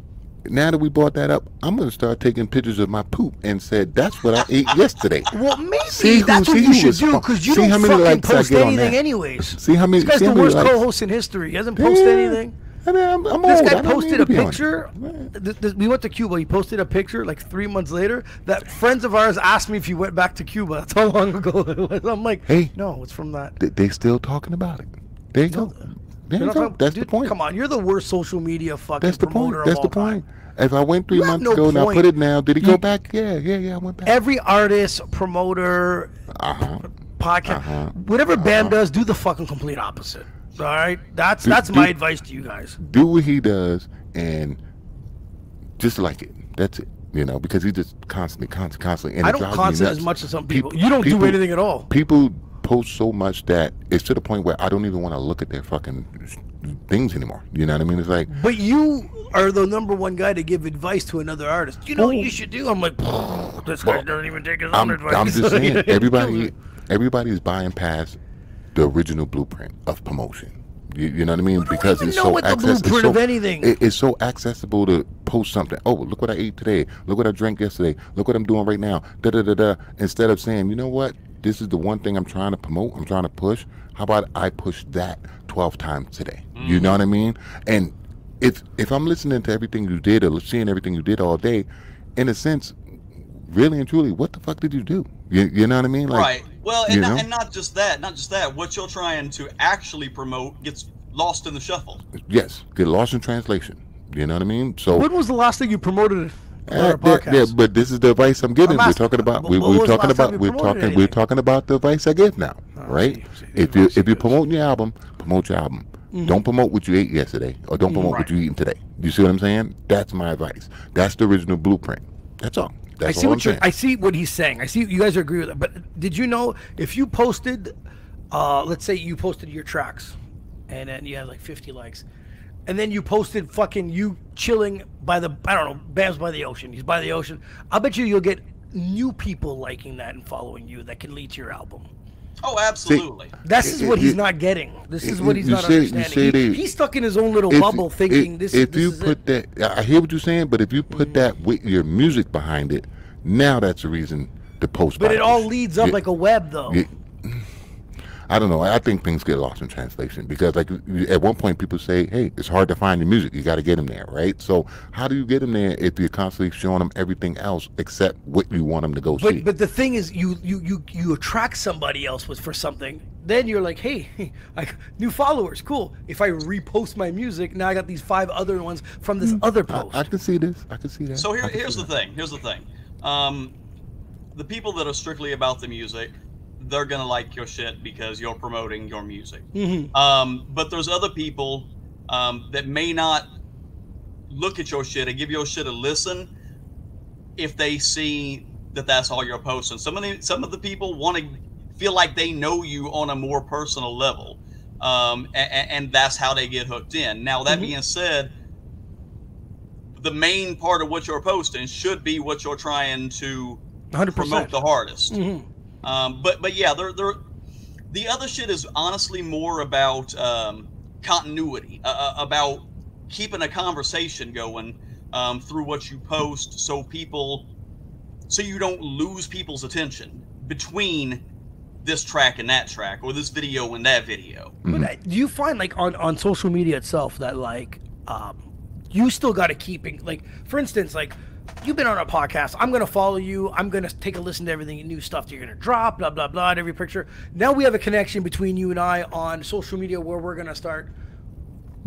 Speaker 4: Now that we brought that up, I'm going to start taking pictures of my poop and said, that's what I ate yesterday.
Speaker 3: Well, maybe that's what you should do because you don't fucking post anything anyways.
Speaker 4: See how many?
Speaker 3: This guy's the worst co-host in history. He hasn't posted anything.
Speaker 4: I mean, I'm
Speaker 3: this
Speaker 4: old.
Speaker 3: guy posted a picture. We went to Cuba. He posted a picture like 3 months later that friends of ours asked me if he went back to Cuba. That's how long ago it was. I'm like, hey, no, it's from that.
Speaker 4: They still talking about it. There you go. That's the point.
Speaker 3: Come on, you're the worst social media fucking promoter of all time.
Speaker 4: That's the point. If I went 3 months ago and I put it now, did he go back? Yeah, I went back.
Speaker 3: Every artist, promoter, podcast, whatever band does, do the fucking complete opposite. All right? That's my advice to you guys.
Speaker 4: Do what he does and just like it. That's it. Because he just constantly. And
Speaker 3: I don't constantly as much as some people. You don't do anything at all.
Speaker 4: People post so much that it's to the point where I don't even want to look at their fucking things anymore. You know what I mean? It's like.
Speaker 3: But you are the #1 guy to give advice to another artist. You know what you should do? I'm like, this guy doesn't even take his own advice.
Speaker 4: I'm just saying, everybody's buying past the original blueprint of promotion. You know what I mean? Because it's so accessible. It's so accessible to post something. Oh, look what I ate today. Look what I drank yesterday. Look what I'm doing right now. Instead of saying, you know what? This is the one thing I'm trying to promote. I'm trying to push. How about I push that 12 times today? You know what I mean? And if I'm listening to everything you did or seeing everything you did all day, in a sense, really and truly, what the fuck did you do? You know what I mean? Like,
Speaker 5: right. Well, and not just that. What you're trying to actually promote gets lost in the shuffle.
Speaker 4: Yes, get lost in translation. You know what I mean? So
Speaker 3: when was the last thing you promoted on our podcast?
Speaker 4: Yeah, but this is the advice I'm getting. We're talking about the advice I give now, right? If you're promoting your album, promote your album. Don't promote what you ate yesterday, or don't promote what you're eating today. You see what I'm saying? That's my advice. That's the original blueprint. That's all. I
Speaker 3: see what he's saying. I see you guys agree with it. But did you know if you posted, let's say you posted your tracks, and then you had like 50 likes, and then you posted fucking you chilling by the Bam's by the ocean. He's by the ocean. I bet you'll get new people liking that and following you that can lead to your album.
Speaker 5: Oh, absolutely.
Speaker 3: This is what he's not getting. This is what he's not understanding. He's stuck in his own little bubble thinking this is
Speaker 4: that, I hear what you're saying, but if you put that with your music behind it, now that's a reason to post.
Speaker 3: But it all leads up like a web, though.
Speaker 4: I don't know. I think things get lost in translation because, like, at one point people say, "Hey, it's hard to find your music. You got to get them there, right?" So, how do you get them there if you're constantly showing them everything else except what you want them to go see?
Speaker 3: But the thing is, you attract somebody else for something. Then you're like, hey, new followers, cool. If I repost my music, now I got these 5 other ones from this other post.
Speaker 4: I can see this. I can see that.
Speaker 5: So here's the thing. The people that are strictly about the music, they're gonna like your shit because you're promoting your music. But there's other people that may not look at your shit and give your shit a listen if they see that that's all you're posting. Some of the people want to feel like they know you on a more personal level, and that's how they get hooked in. Now that being said, the main part of what you're posting should be what you're trying to
Speaker 3: 100%.
Speaker 5: Promote the hardest. But yeah, the other shit is honestly more about continuity, about keeping a conversation going through what you post, so you don't lose people's attention between this track and that track, or this video and that video.
Speaker 3: But do you find, like, on social media itself that, like, you still got to keep, like, for instance, like, you've been on a podcast. I'm going to follow you. I'm going to take a listen to everything, new stuff that you're going to drop, blah, blah, blah, and every picture. Now we have a connection between you and I on social media where we're going to start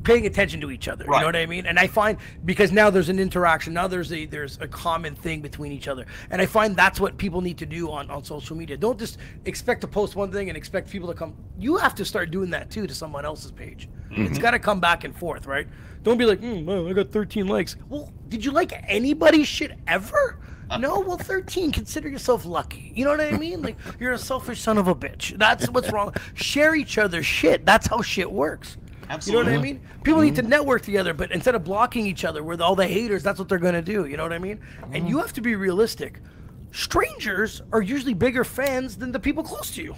Speaker 3: paying attention to each other. You know what I mean? And I find, because now there's an interaction, now there's a common thing between each other. And I find that's what people need to do on social media. Don't just expect to post one thing and expect people to come. You have to start doing that too to someone else's page. It's got to come back and forth, right? Don't be like, well, I got 13 likes. Well, did you like anybody's shit ever? No? Well, 13, consider yourself lucky. You know what I mean? Like, you're a selfish son of a bitch. That's what's wrong. Share each other's shit. That's how shit works.
Speaker 5: Absolutely.
Speaker 3: You know what I mean? People need to network together, but instead of blocking each other with all the haters, that's what they're going to do. You know what I mean? And you have to be realistic. Strangers are usually bigger fans than the people close to you.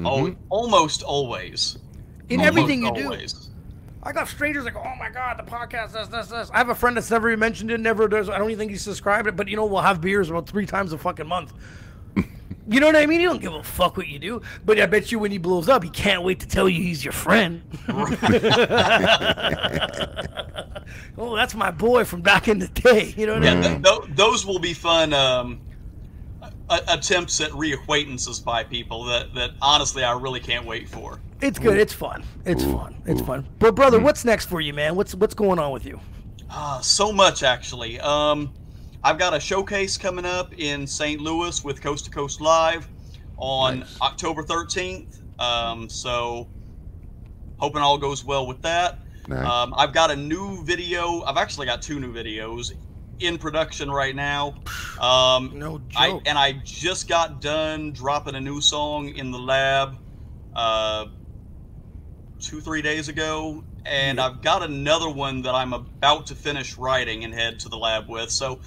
Speaker 5: Oh, almost always.
Speaker 3: In everything you do. I got strangers like, oh my God, the podcast, this. I have a friend that's never even mentioned it, never does. I don't even think he's subscribed it, but you know, we'll have beers about 3 times a fucking month. You know what I mean? He don't give a fuck what you do. But I bet you when he blows up, he can't wait to tell you he's your friend. Oh, that's my boy from back in the day. You know what I mean?
Speaker 5: Those will be fun attempts at reacquaintances by people that honestly I really can't wait for.
Speaker 3: It's good. It's fun. It's fun. It's fun. But brother, what's next for you, man? What's going on with you?
Speaker 5: So much, actually. I've got a showcase coming up in St. Louis with Coast to Coast Live on October 13th. So hoping all goes well with that. Nice. I've got a new video. I've actually got 2 new videos in production right now.
Speaker 3: No joke.
Speaker 5: I just got done dropping a new song in the lab 2-3 days ago. And I've got another one that I'm about to finish writing and head to the lab with. So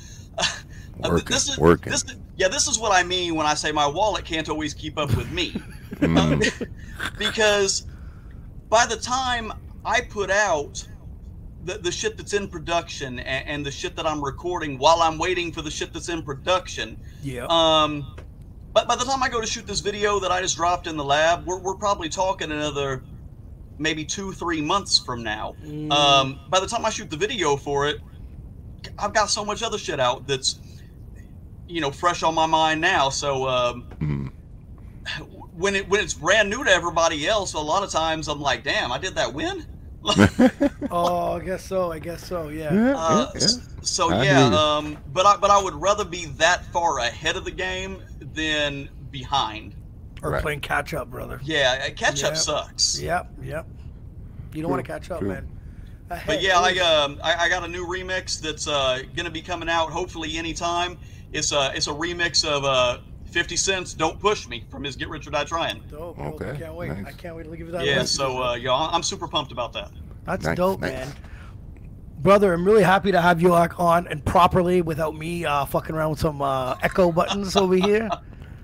Speaker 5: this is what I mean when I say my wallet can't always keep up with me. Because by the time I put out the shit that's in production and the shit that I'm recording while I'm waiting for the shit that's in production, but by the time I go to shoot this video that I just dropped in the lab, we're probably talking another maybe 2-3 months from now. By the time I shoot the video for it, I've got so much other shit out that's, you know, fresh on my mind now. So when it's brand new to everybody else, a lot of times I'm like, damn, I did that when?
Speaker 3: Oh, I guess so. Yeah.
Speaker 5: But I would rather be that far ahead of the game than behind.
Speaker 3: Or playing catch up, brother.
Speaker 5: Yeah, catch up sucks.
Speaker 3: Yep. You don't want to catch up, man.
Speaker 5: But yeah, I got a new remix that's gonna be coming out hopefully anytime. It's a remix of 50 Cent's "Don't Push Me" from his "Get Rich or Die Trying."
Speaker 3: Dope. Okay. I can't wait. Nice. I can't wait to give you that.
Speaker 5: Yeah. So I'm super pumped about that.
Speaker 3: That's dope, man. Brother, I'm really happy to have you on and properly without me fucking around with some echo buttons over here.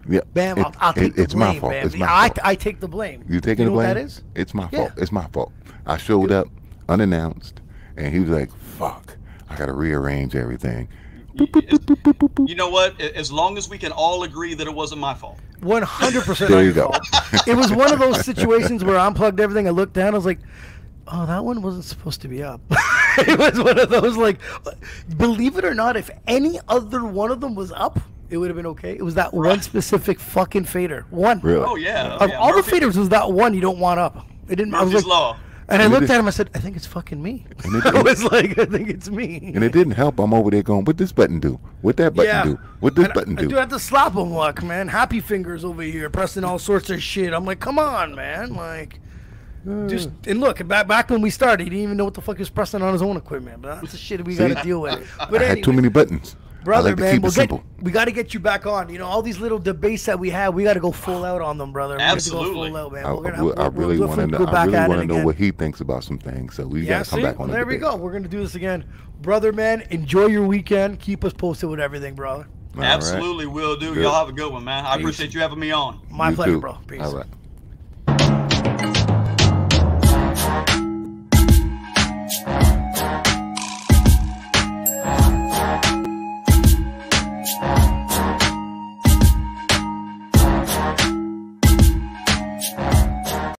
Speaker 4: Yeah,
Speaker 3: Bam, I'll take the blame,
Speaker 4: my fault.
Speaker 3: man.
Speaker 4: It's my fault.
Speaker 3: I take the blame.
Speaker 4: You taking the blame?
Speaker 3: What that is?
Speaker 4: It's my fault. It's my fault. I showed up unannounced, and he was like, "Fuck, I gotta rearrange everything."
Speaker 5: You know what? As long as we can all agree that it wasn't my fault.
Speaker 3: 100%
Speaker 4: there
Speaker 3: on
Speaker 4: you
Speaker 3: your
Speaker 4: go.
Speaker 3: fault. It was one of those situations where I unplugged everything. I looked down. I was like, oh, that one wasn't supposed to be up. It was one of those, like, believe it or not, if any other one of them was up, it would have been okay. It was that one specific fucking fader. One.
Speaker 4: Really?
Speaker 5: Oh, yeah.
Speaker 3: Of all the faders, was that one you don't want up. It didn't. I was like,
Speaker 5: law.
Speaker 3: And I looked at him. I said, I think it's fucking me. I was like, I think it's me.
Speaker 4: And it didn't help. I'm over there going, what this button do? What that button do? What this button do?
Speaker 3: I do have to slap him, luck, man. Happy fingers over here, pressing all sorts of shit. I'm like, come on, man. Like, just and look, back when we started, he didn't even know what the fuck he was pressing on his own equipment. But that's the shit we got to deal with. But
Speaker 4: I had too many buttons.
Speaker 3: Brother,
Speaker 4: man,
Speaker 3: we got to get you back on. You know, all these little debates that we have, we got to go full out on them, brother.
Speaker 5: Absolutely.
Speaker 3: Go full out, man.
Speaker 4: I really want to know what he thinks about some things. So we got to come back on
Speaker 3: there we go. We're going to do this again. Brother, man, enjoy your weekend. Keep us posted with everything, brother.
Speaker 5: Absolutely will do. Y'all have a good one, man. I appreciate you having me on.
Speaker 3: My pleasure, bro. Peace.
Speaker 4: All right.